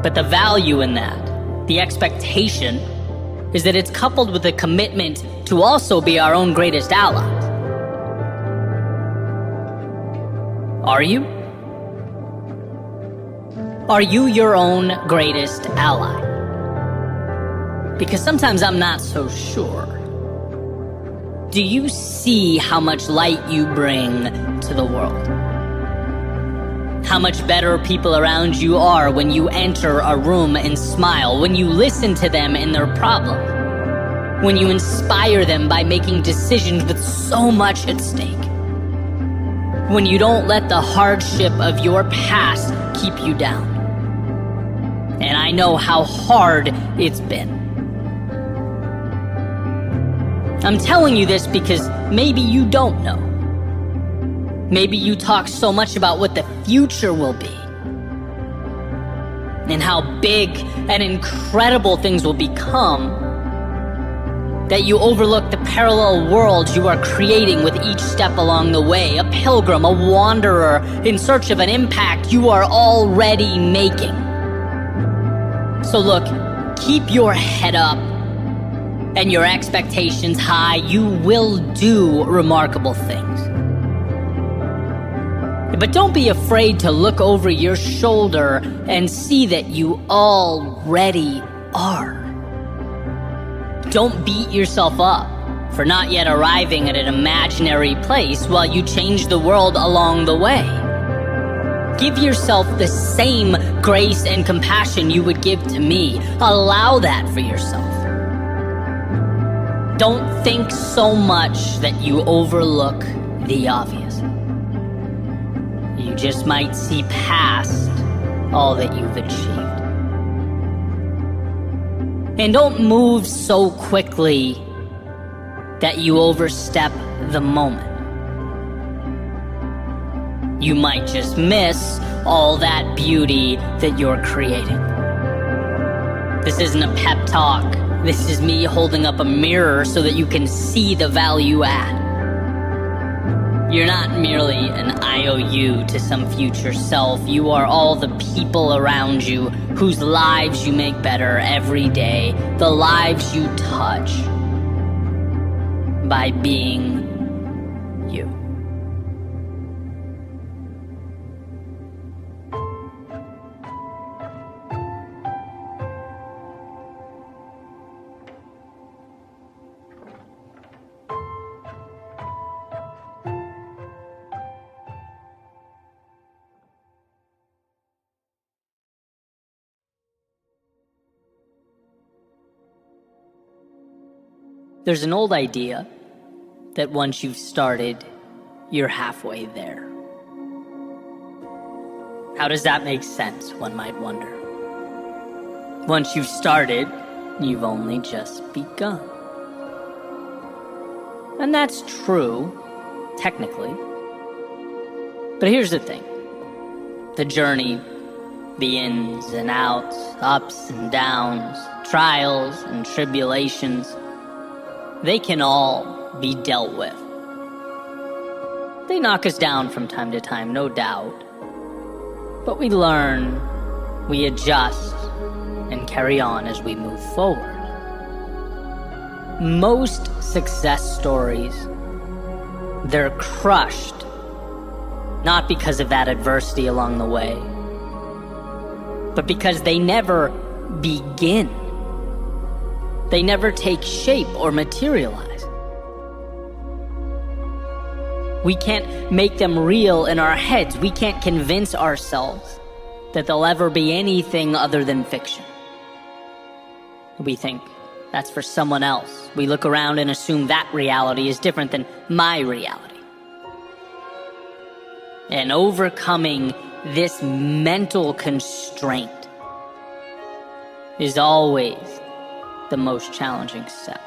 But the value in that, the expectation, is that it's coupled with a commitment to also be our own greatest allies. Are you? Are you your own greatest ally? Because sometimes I'm not so sure. Do you see how much light you bring to the world? How much better people around you are when you enter a room and smile, when you listen to them and their problems, when you inspire them by making decisions with so much at stake, when you don't let the hardship of your past keep you down. And I know how hard it's been. I'm telling you this because maybe you don't know. Maybe you talk so much about what the future will be, and how big and incredible things will become, that you overlook the parallel worlds you are creating with each step along the way, a pilgrim, a wanderer in search of an impact you are already making. So look, keep your head up and your expectations high. You will do remarkable things. But don't be afraid to look over your shoulder and see that you already are. Don't beat yourself up for not yet arriving at an imaginary place while you change the world along the way. Give yourself the same grace and compassion you would give to me. Allow that for yourself. Don't think so much that you overlook the obvious. You just might see past all that you've achieved. And don't move so quickly that you overstep the moment. You might just miss all that beauty that you're creating. This isn't a pep talk. This is me holding up a mirror so that you can see the value add. You're not merely an IOU to some future self. You are all the people around you whose lives you make better every day, the lives you touch by being you. There's an old idea that once you've started, you're halfway there. How does that make sense, one might wonder? Once you've started, you've only just begun. And that's true, technically. But here's the thing. The journey, the ins and outs, ups and downs, trials and tribulations, they can all be dealt with. They knock us down from time to time, no doubt. But we learn, we adjust, and carry on as we move forward. Most success stories, they're crushed, not because of that adversity along the way, but because they never begin. They never take shape or materialize. We can't make them real in our heads. We can't convince ourselves that they'll ever be anything other than fiction. We think that's for someone else. We look around and assume that reality is different than my reality. And overcoming this mental constraint is always the most challenging step.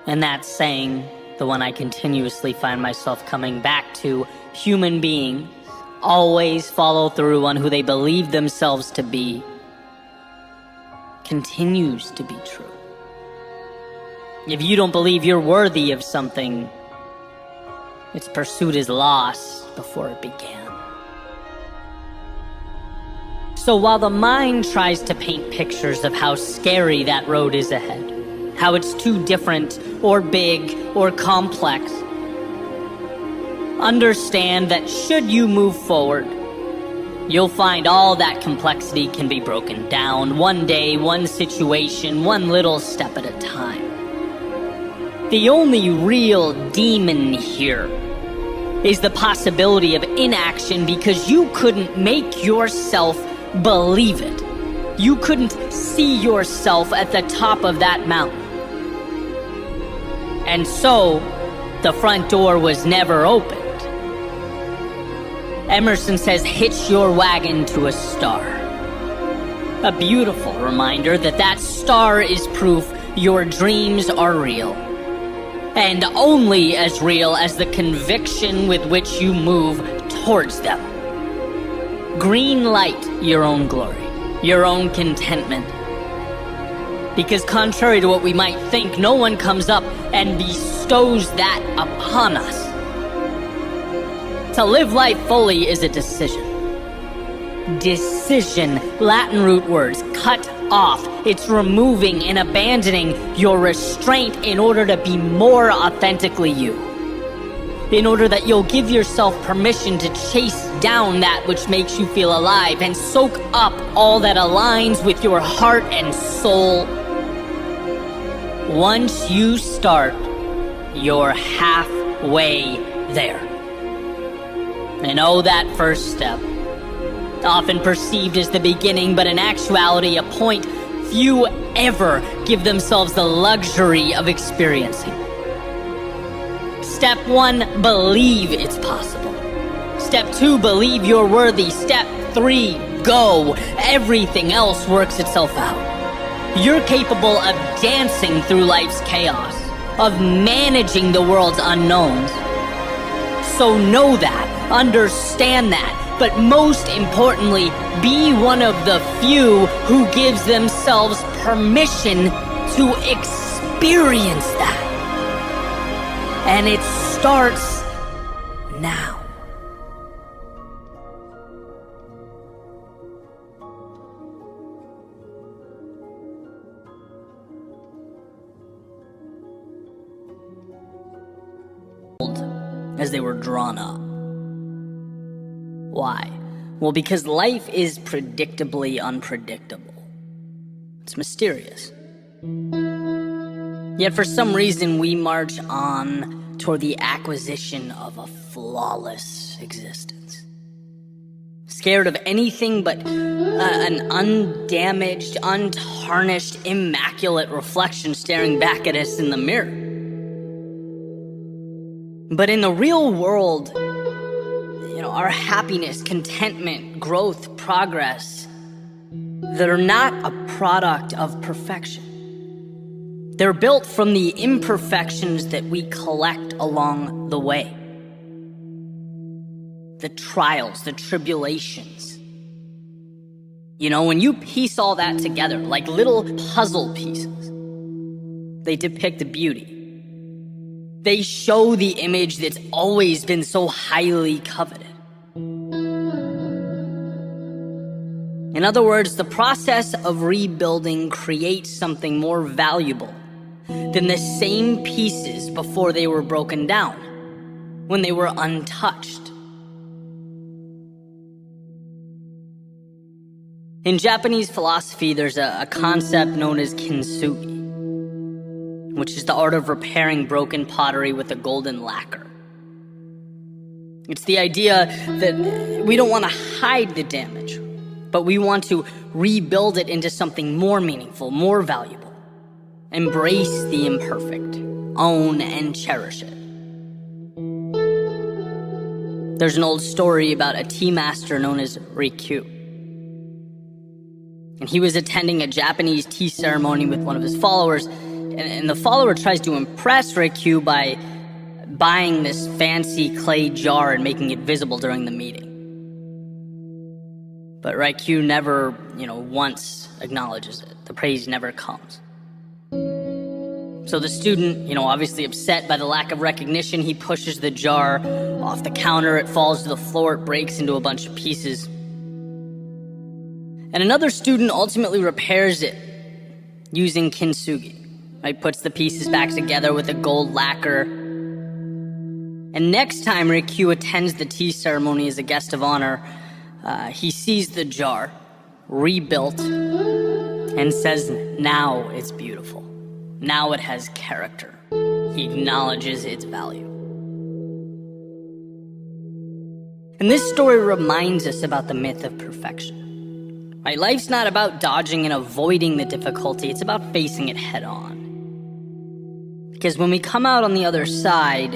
And that's saying, the one I continuously find myself coming back to, human beings always follow through on who they believe themselves to be, continues to be true. If you don't believe you're worthy of something, its pursuit is lost before it began. So while the mind tries to paint pictures of how scary that road is ahead, how it's too different or big or complex, understand that should you move forward, you'll find all that complexity can be broken down, one day, one situation, one little step at a time. The only real demon here is the possibility of inaction, because you couldn't make yourself believe it. You couldn't see yourself at the top of that mountain. And so, the front door was never opened. Emerson says, hitch your wagon to a star. A beautiful reminder that that star is proof your dreams are real. And only as real as the conviction with which you move towards them. Green light your own glory, your own contentment. Because contrary to what we might think, no one comes up and bestows that upon us. To live life fully is a decision. Decision, Latin root words, cut off. It's removing and abandoning your restraint in order to be more authentically you. In order that you'll give yourself permission to chase down that which makes you feel alive and soak up all that aligns with your heart and soul. Once you start, you're halfway there. And oh, that first step, often perceived as the beginning, but in actuality a point few ever give themselves the luxury of experiencing. Step 1, believe it's possible. Step 2, believe you're worthy. Step 3, go. Everything else works itself out. You're capable of dancing through life's chaos, of managing the world's unknowns. So know that, understand that, but most importantly, be one of the few who gives themselves permission to experience that. And it starts now. As they were drawn up. Why? Well, because life is predictably unpredictable. It's mysterious. Yet for some reason we march on toward the acquisition of a flawless existence. Scared of anything but an undamaged, untarnished, immaculate reflection staring back at us in the mirror. But in the real world, our happiness, contentment, growth, progress, they're not a product of perfection. They're built from the imperfections that we collect along the way. The trials, the tribulations. When you piece all that together like little puzzle pieces, they depict the beauty. They show the image that's always been so highly coveted. In other words, the process of rebuilding creates something more valuable than the same pieces before they were broken down, when they were untouched. In Japanese philosophy, there's a concept known as kintsugi, which is the art of repairing broken pottery with a golden lacquer. It's the idea that we don't want to hide the damage, but we want to rebuild it into something more meaningful, more valuable. Embrace the imperfect, own and cherish it. There's an old story about a tea master known as Rikyu. And he was attending a Japanese tea ceremony with one of his followers, and the follower tries to impress Rikyu by buying this fancy clay jar and making it visible during the meeting. But Rikyu never, once acknowledges it. The praise never comes. So the student, obviously upset by the lack of recognition, he pushes the jar off the counter. It falls to the floor. It breaks into a bunch of pieces. And another student ultimately repairs it using kintsugi. Right, puts the pieces back together with a gold lacquer. And next time Rikyu attends the tea ceremony as a guest of honor, he sees the jar rebuilt and says, now it's beautiful. Now it has character. He acknowledges its value. And this story reminds us about the myth of perfection. Right? Life's not about dodging and avoiding the difficulty. It's about facing it head on. Because when we come out on the other side,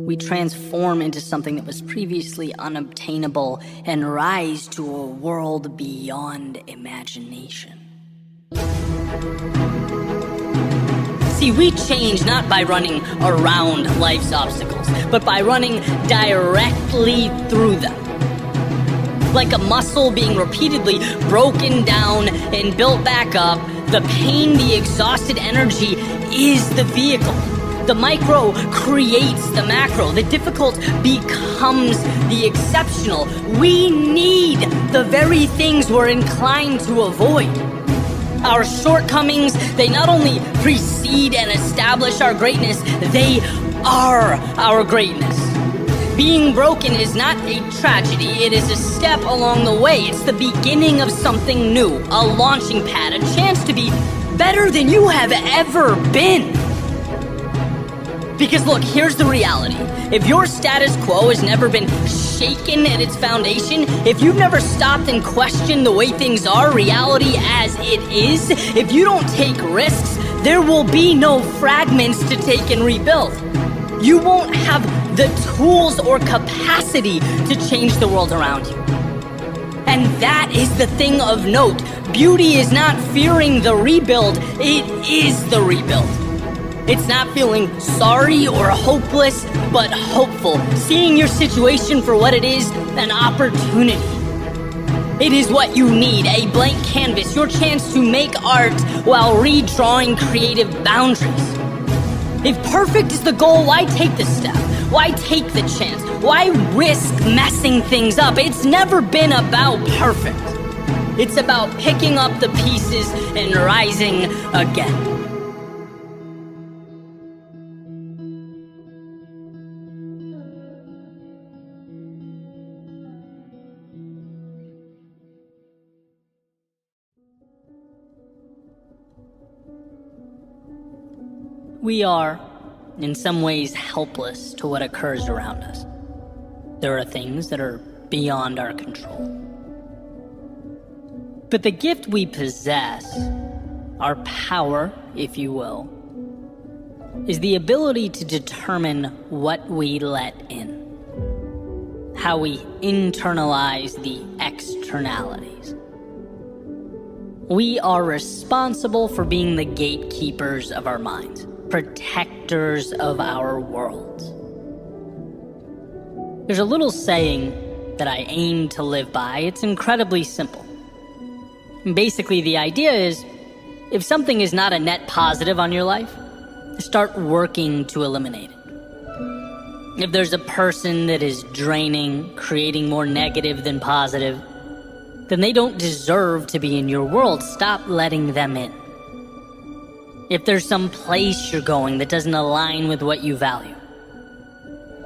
we transform into something that was previously unobtainable and rise to a world beyond imagination. See, we change not by running around life's obstacles, but by running directly through them. Like a muscle being repeatedly broken down and built back up, the pain, the exhausted energy is the vehicle. The micro creates the macro. The difficult becomes the exceptional. We need the very things we're inclined to avoid. Our shortcomings, they not only precede and establish our greatness, they are our greatness. Being broken is not a tragedy, it is a step along the way. It's the beginning of something new, a launching pad, a chance to be better than you have ever been. Because look, here's the reality. If your status quo has never been shaken at its foundation, if you've never stopped and questioned the way things are, reality as it is, if you don't take risks, there will be no fragments to take and rebuild. You won't have the tools or capacity to change the world around you. And that is the thing of note. Beauty is not fearing the rebuild, it is the rebuild. It's not feeling sorry or hopeless, but hopeful. Seeing your situation for what it is, an opportunity. It is what you need, a blank canvas, your chance to make art while redrawing creative boundaries. If perfect is the goal, why take the step? Why take the chance? Why risk messing things up? It's never been about perfect. It's about picking up the pieces and rising again. We are, in some ways, helpless to what occurs around us. There are things that are beyond our control. But the gift we possess, our power, if you will, is the ability to determine what we let in, how we internalize the externalities. We are responsible for being the gatekeepers of our minds, protectors of our worlds. There's a little saying that I aim to live by. It's incredibly simple. Basically, the idea is, if something is not a net positive on your life, start working to eliminate it. If there's a person that is draining, creating more negative than positive, then they don't deserve to be in your world. Stop letting them in. If there's some place you're going that doesn't align with what you value,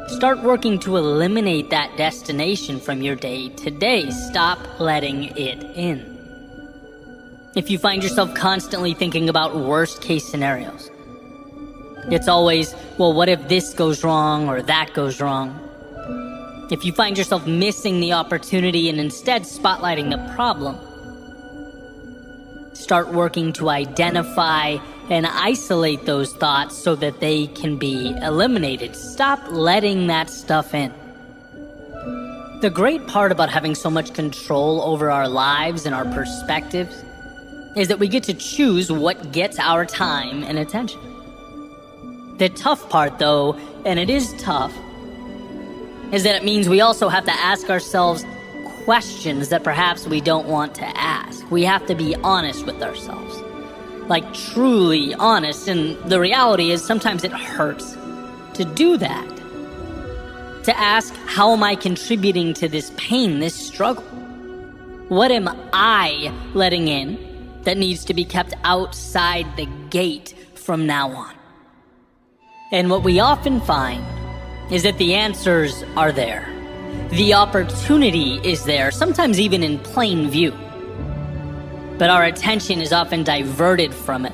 start working to eliminate that destination from your day to day. Stop letting it in. If you find yourself constantly thinking about worst case scenarios, it's always, well, what if this goes wrong or that goes wrong? If you find yourself missing the opportunity and instead spotlighting the problem, start working to identify and isolate those thoughts so that they can be eliminated. Stop letting that stuff in. The great part about having so much control over our lives and our perspectives is that we get to choose what gets our time and attention. The tough part, though, and it is tough, is that it means we also have to ask ourselves questions that perhaps we don't want to ask. We have to be honest with ourselves. Like truly honest, and the reality is sometimes it hurts to do that. To ask, how am I contributing to this pain, this struggle? What am I letting in that needs to be kept outside the gate from now on? And what we often find is that the answers are there. The opportunity is there, sometimes even in plain view. But our attention is often diverted from it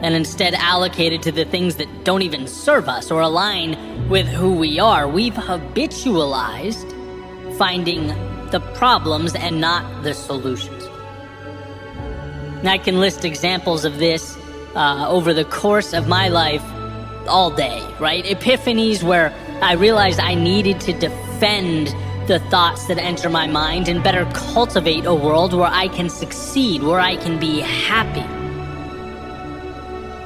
and instead allocated to the things that don't even serve us or align with who we are. We've habitualized finding the problems and not the solutions. And I can list examples of this over the course of my life all day, right? Epiphanies where I realized I needed to defend the thoughts that enter my mind and better cultivate a world where I can succeed, where I can be happy.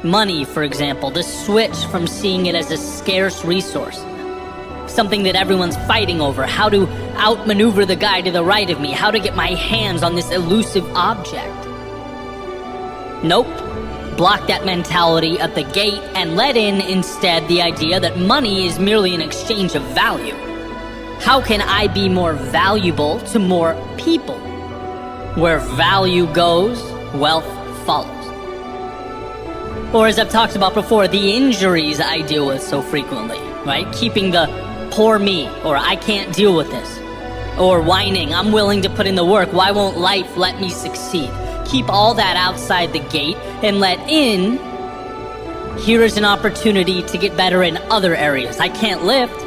Money, for example, the switch from seeing it as a scarce resource, something that everyone's fighting over, how to outmaneuver the guy to the right of me, how to get my hands on this elusive object. Nope. Block that mentality at the gate and let in instead the idea that money is merely an exchange of value. How can I be more valuable to more people? Where value goes, wealth follows. Or as I've talked about before, the injuries I deal with so frequently, right? Keeping the poor me, or I can't deal with this, or whining, I'm willing to put in the work, why won't life let me succeed? Keep all that outside the gate and let in, here is an opportunity to get better in other areas. I can't lift.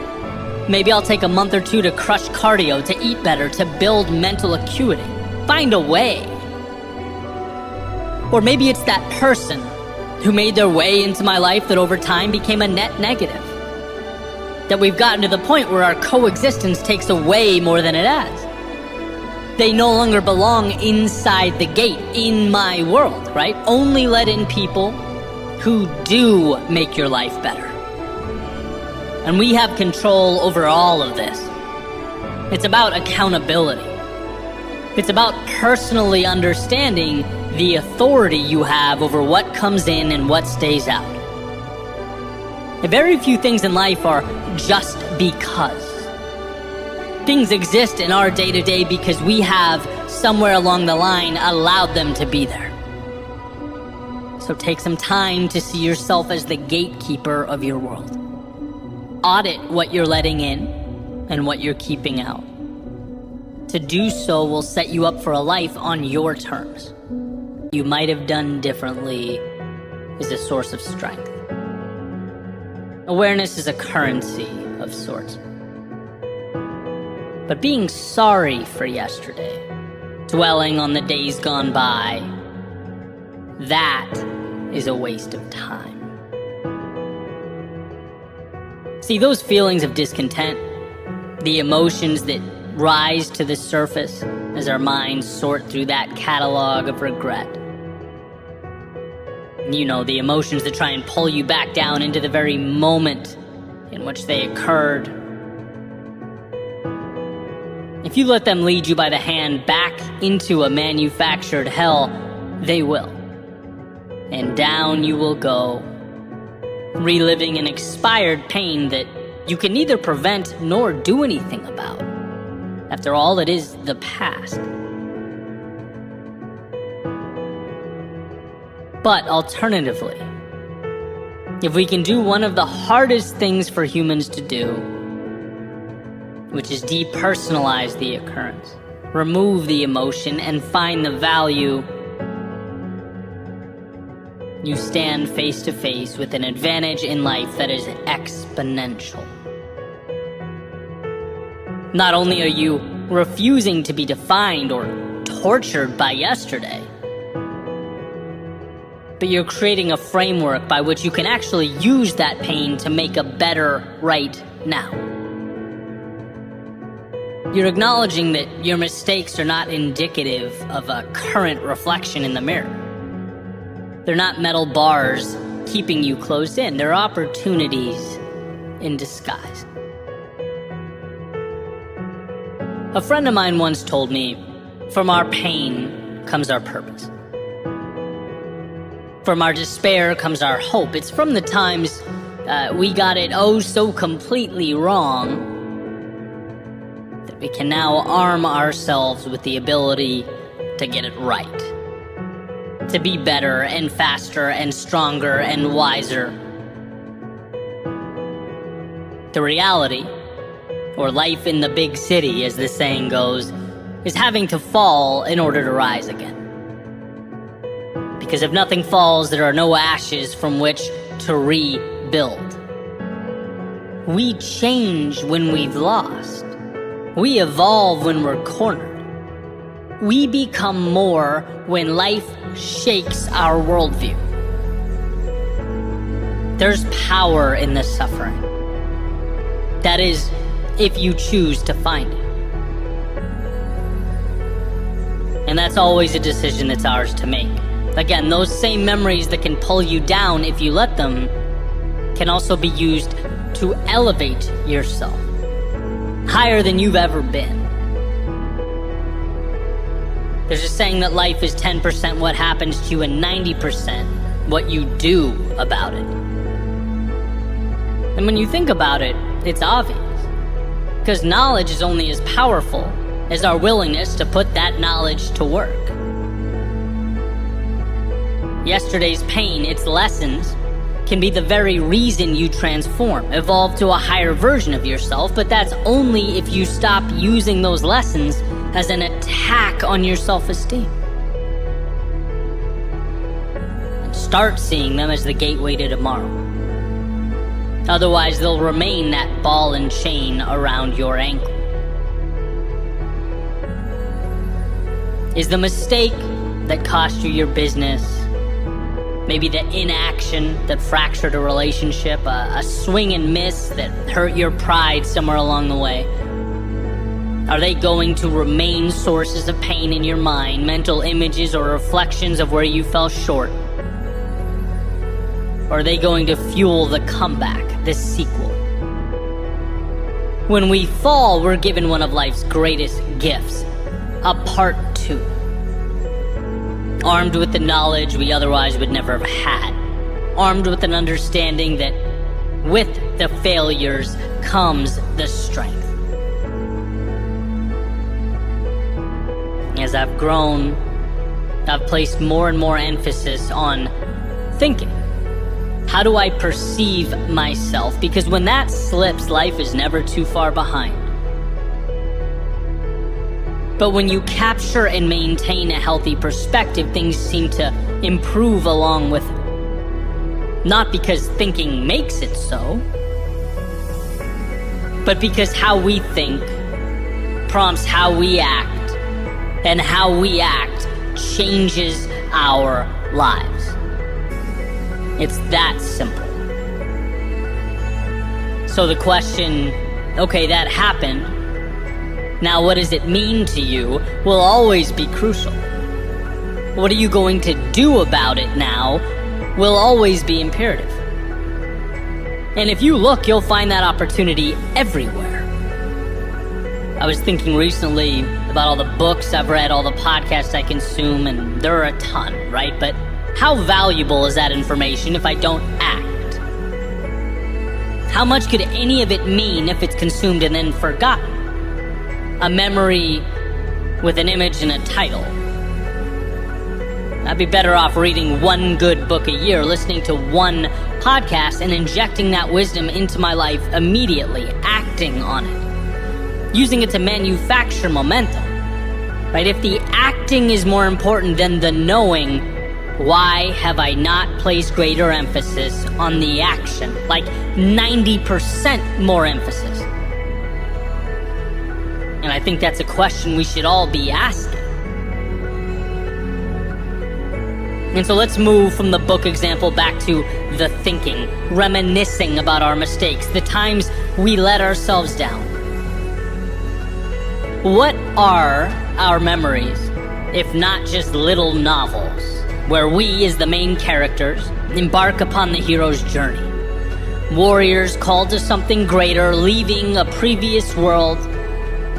Maybe I'll take a month or two to crush cardio, to eat better, to build mental acuity. Find a way. Or maybe it's that person who made their way into my life that over time became a net negative. That we've gotten to the point where our coexistence takes away more than it adds. They no longer belong inside the gate, in my world, right? Only let in people who do make your life better. And we have control over all of this. It's about accountability. It's about personally understanding the authority you have over what comes in and what stays out. Very few things in life are just because. Things exist in our day-to-day because we have, somewhere along the line, allowed them to be there. So take some time to see yourself as the gatekeeper of your world. Audit what you're letting in and what you're keeping out. To do so will set you up for a life on your terms. You might have done differently is a source of strength. Awareness is a currency of sorts. But being sorry for yesterday, dwelling on the days gone by, that is a waste of time. See, those feelings of discontent, the emotions that rise to the surface as our minds sort through that catalog of regret. You know, the emotions that try and pull you back down into the very moment in which they occurred. If you let them lead you by the hand back into a manufactured hell, they will. And down you will go, reliving an expired pain that you can neither prevent nor do anything about. After all, it is the past. But alternatively, if we can do one of the hardest things for humans to do, which is depersonalize the occurrence, remove the emotion, and find the value, you stand face to face with an advantage in life that is exponential. Not only are you refusing to be defined or tortured by yesterday, but you're creating a framework by which you can actually use that pain to make a better right now. You're acknowledging that your mistakes are not indicative of a current reflection in the mirror. They're not metal bars keeping you closed in. They're opportunities in disguise. A friend of mine once told me, from our pain comes our purpose. From our despair comes our hope. It's from the times we got it oh so completely wrong that we can now arm ourselves with the ability to get it right. To be better and faster and stronger and wiser. The reality, or life in the big city as the saying goes, is having to fall in order to rise again. Because if nothing falls, there are no ashes from which to rebuild. We change when we've lost. We evolve when we're cornered. We become more when life shakes our worldview. There's power in the suffering. That is, if you choose to find it. And that's always a decision that's ours to make. Again, those same memories that can pull you down if you let them can also be used to elevate yourself. higher than you've ever been. There's a saying that life is 10% what happens to you and 90% what you do about it. And when you think about it, it's obvious. Because knowledge is only as powerful as our willingness to put that knowledge to work. Yesterday's pain, its lessons, can be the very reason you transform, evolve to a higher version of yourself, but that's only if you stop using those lessons as an attack on your self-esteem. And start seeing them as the gateway to tomorrow. Otherwise, they'll remain that ball and chain around your ankle. Is the mistake that cost you your business, maybe the inaction that fractured a relationship, a swing and miss that hurt your pride somewhere along the way? Are they going to remain sources of pain in your mind, mental images or reflections of where you fell short? Or are they going to fuel the comeback, the sequel? When we fall, we're given one of life's greatest gifts, a part 2. Armed with the knowledge we otherwise would never have had. Armed with an understanding that with the failures comes the strength. As I've grown, I've placed more and more emphasis on thinking. How do I perceive myself? Because when that slips, life is never too far behind. But when you capture and maintain a healthy perspective, things seem to improve along with it. Not because thinking makes it so, but because how we think prompts how we act, and how we act changes our lives. It's that simple. So the question, okay, that happened. Now what does it mean to you will always be crucial. What are you going to do about it now will always be imperative. And if you look, you'll find that opportunity everywhere. I was thinking recently about all the books I've read, all the podcasts I consume, and there are a ton, right? But how valuable is that information if I don't act? How much could any of it mean if it's consumed and then forgotten? A memory with an image and a title. I'd be better off reading one good book a year, listening to one podcast, and injecting that wisdom into my life immediately, acting on it. Using it to manufacture momentum, right? If the acting is more important than the knowing, why have I not placed greater emphasis on the action? Like 90% more emphasis. And I think that's a question we should all be asking. And so let's move from the book example back to the thinking, reminiscing about our mistakes, the times we let ourselves down. What are our memories, if not just little novels, where we, as the main characters, embark upon the hero's journey? Warriors called to something greater, leaving a previous world,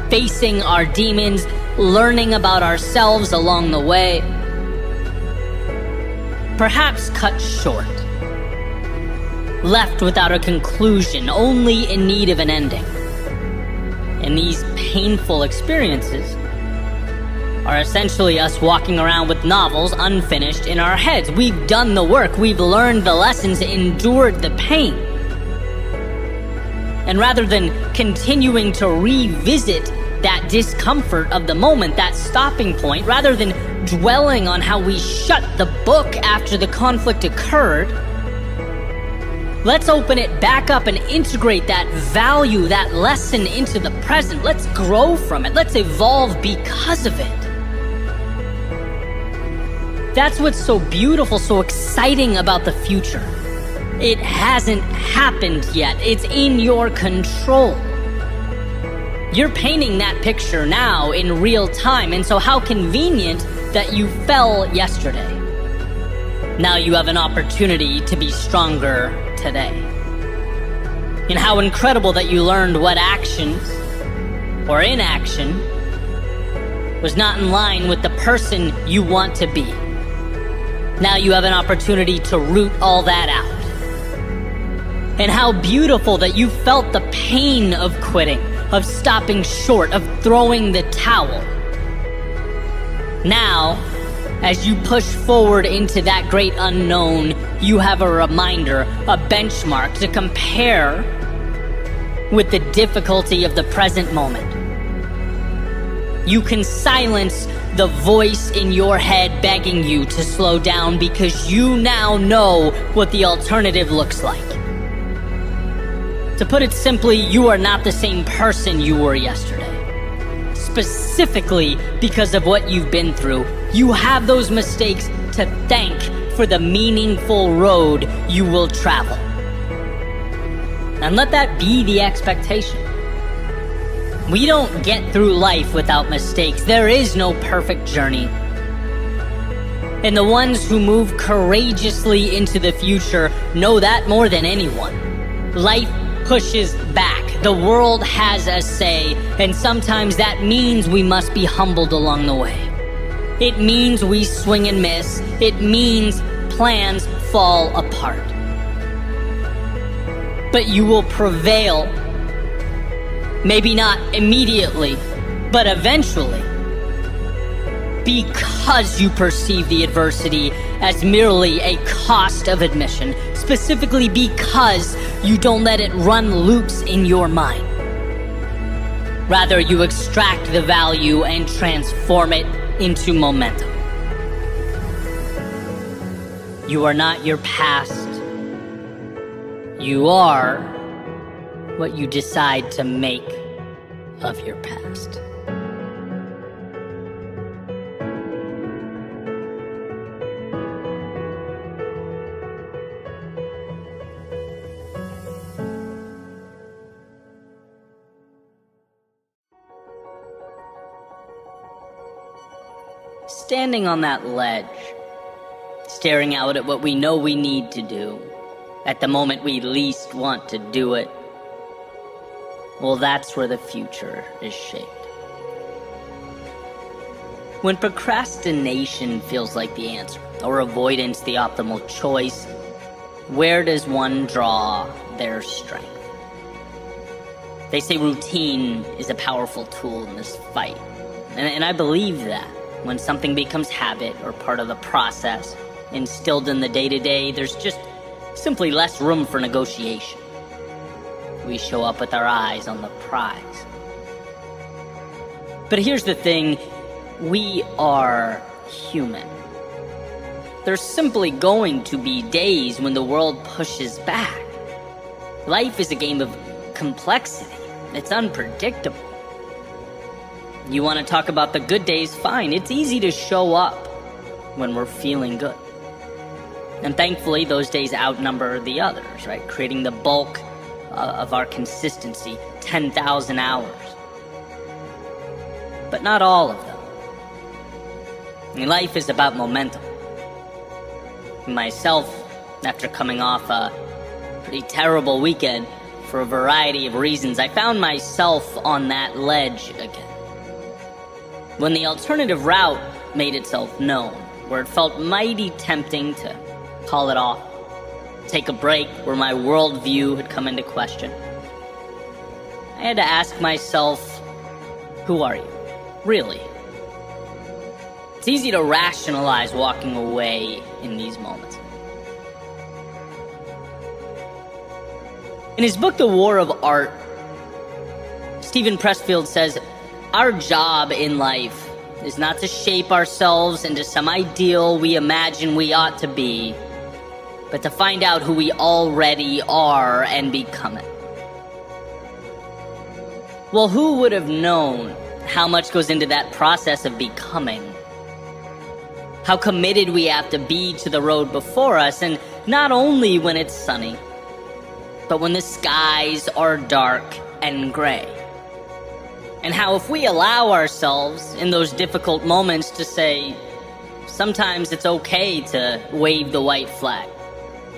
facing our demons, learning about ourselves along the way. Perhaps cut short, left without a conclusion, only in need of an ending. And these painful experiences are essentially us walking around with novels unfinished in our heads. We've done the work, we've learned the lessons, endured the pain. And rather than continuing to revisit that discomfort of the moment, that stopping point, rather than dwelling on how we shut the book after the conflict occurred, let's open it back up and integrate that value, that lesson into the present. Let's grow from it. Let's evolve because of it. That's what's so beautiful, so exciting about the future. It hasn't happened yet. It's in your control. You're painting that picture now in real time, and so how convenient that you fell yesterday. Now you have an opportunity to be stronger today. And how incredible that you learned what actions or inaction was not in line with the person you want to be. Now you have an opportunity to root all that out. And how beautiful that you felt the pain of quitting, of stopping short, of throwing the towel. Now, as you push forward into that great unknown, you have a reminder, a benchmark to compare with the difficulty of the present moment. You can silence the voice in your head begging you to slow down because you now know what the alternative looks like. To put it simply, you are not the same person you were yesterday. Specifically because of what you've been through, you have those mistakes to thank for the meaningful road you will travel. And let that be the expectation. We don't get through life without mistakes. There is no perfect journey. And the ones who move courageously into the future know that more than anyone. Life pushes back. The world has a say, and sometimes that means we must be humbled along the way. It means we swing and miss. It means plans fall apart. But you will prevail. Maybe not immediately, but eventually. Because you perceive the adversity as merely a cost of admission. Specifically because you don't let it run loops in your mind. Rather, you extract the value and transform it into momentum. You are not your past. You are what you decide to make of your past. Standing on that ledge, staring out at what we know we need to do, at the moment we least want to do it, well, that's where the future is shaped. When procrastination feels like the answer, or avoidance the optimal choice, where does one draw their strength? They say routine is a powerful tool in this fight, and I believe that. When something becomes habit or part of the process, instilled in the day-to-day, there's just simply less room for negotiation. We show up with our eyes on the prize. But here's the thing, we are human. There's simply going to be days when the world pushes back. Life is a game of complexity. It's unpredictable. You want to talk about the good days? Fine. It's easy to show up when we're feeling good. And thankfully, those days outnumber the others, right? Creating the bulk of our consistency, 10,000 hours. But not all of them. I mean, life is about momentum. Myself, after coming off a pretty terrible weekend, for a variety of reasons, I found myself on that ledge again. When the alternative route made itself known, where it felt mighty tempting to call it off, take a break, where my worldview had come into question, I had to ask myself, who are you? Really? It's easy to rationalize walking away in these moments. In his book, The War of Art, Stephen Pressfield says, our job in life is not to shape ourselves into some ideal we imagine we ought to be, but to find out who we already are and become it. Well, who would have known how much goes into that process of becoming? How committed we have to be to the road before us, and not only when it's sunny, but when the skies are dark and gray. And how if we allow ourselves in those difficult moments to say, sometimes it's okay to wave the white flag,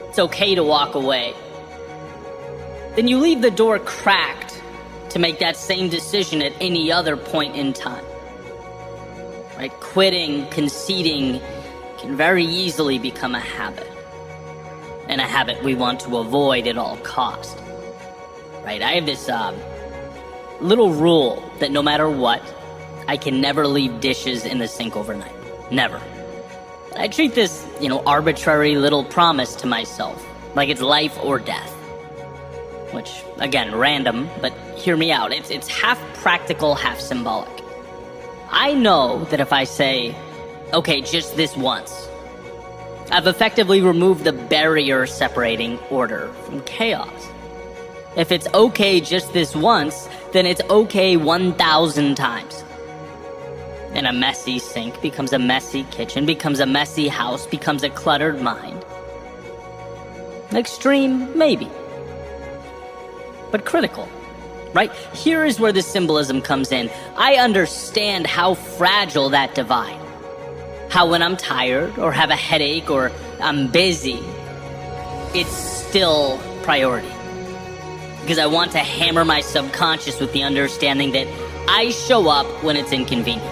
it's okay to walk away, then you leave the door cracked to make that same decision at any other point in time. Right? Quitting, conceding can very easily become a habit. And a habit we want to avoid at all cost. Right? I have this little rule that no matter what, I can never leave dishes in the sink overnight. Never. I treat this, arbitrary little promise to myself like it's life or death. Which, again, random, but hear me out. It's half practical, half symbolic. I know that if I say, okay, just this once, I've effectively removed the barrier separating order from chaos. If it's okay just this once, then it's okay 1,000 times. And a messy sink becomes a messy kitchen, becomes a messy house, becomes a cluttered mind. Extreme, maybe. But critical, right? Here is where the symbolism comes in. I understand how fragile that divide. How when I'm tired or have a headache or I'm busy, it's still priority. Because I want to hammer my subconscious with the understanding that I show up when it's inconvenient.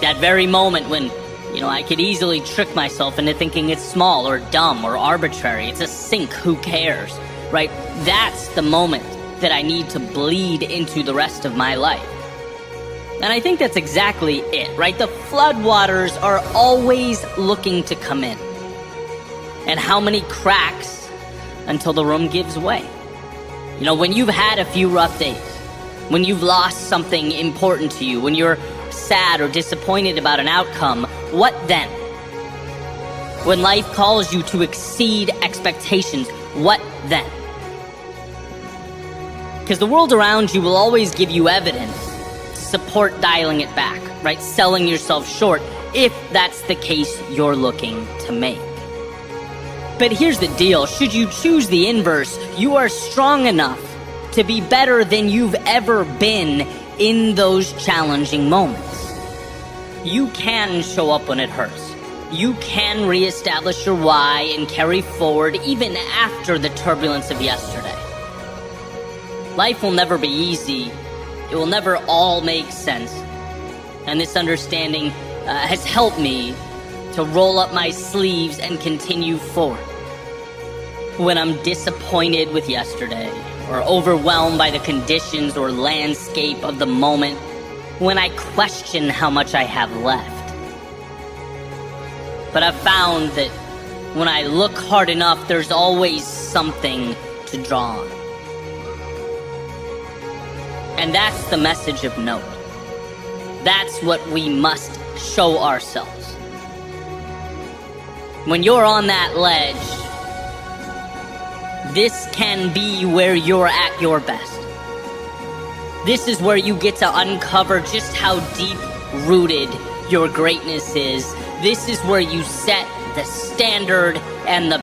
That very moment when, I could easily trick myself into thinking it's small or dumb or arbitrary. It's a sink, who cares, right? That's the moment that I need to bleed into the rest of my life. And I think that's exactly it, right? The floodwaters are always looking to come in. And how many cracks until the room gives way? When you've had a few rough days, when you've lost something important to you, when you're sad or disappointed about an outcome, what then? When life calls you to exceed expectations, what then? Because the world around you will always give you evidence to support dialing it back, right? Selling yourself short, if that's the case you're looking to make. But here's the deal. Should you choose the inverse, you are strong enough to be better than you've ever been in those challenging moments. You can show up when it hurts. You can reestablish your why and carry forward even after the turbulence of yesterday. Life will never be easy. It will never all make sense. And this understanding has helped me to roll up my sleeves and continue forward. When I'm disappointed with yesterday, or overwhelmed by the conditions or landscape of the moment, when I question how much I have left. But I've found that when I look hard enough, there's always something to draw on. And that's the message of note. That's what we must show ourselves. When you're on that ledge, this can be where you're at your best. This is where you get to uncover just how deep-rooted your greatness is. This is where you set the standard and the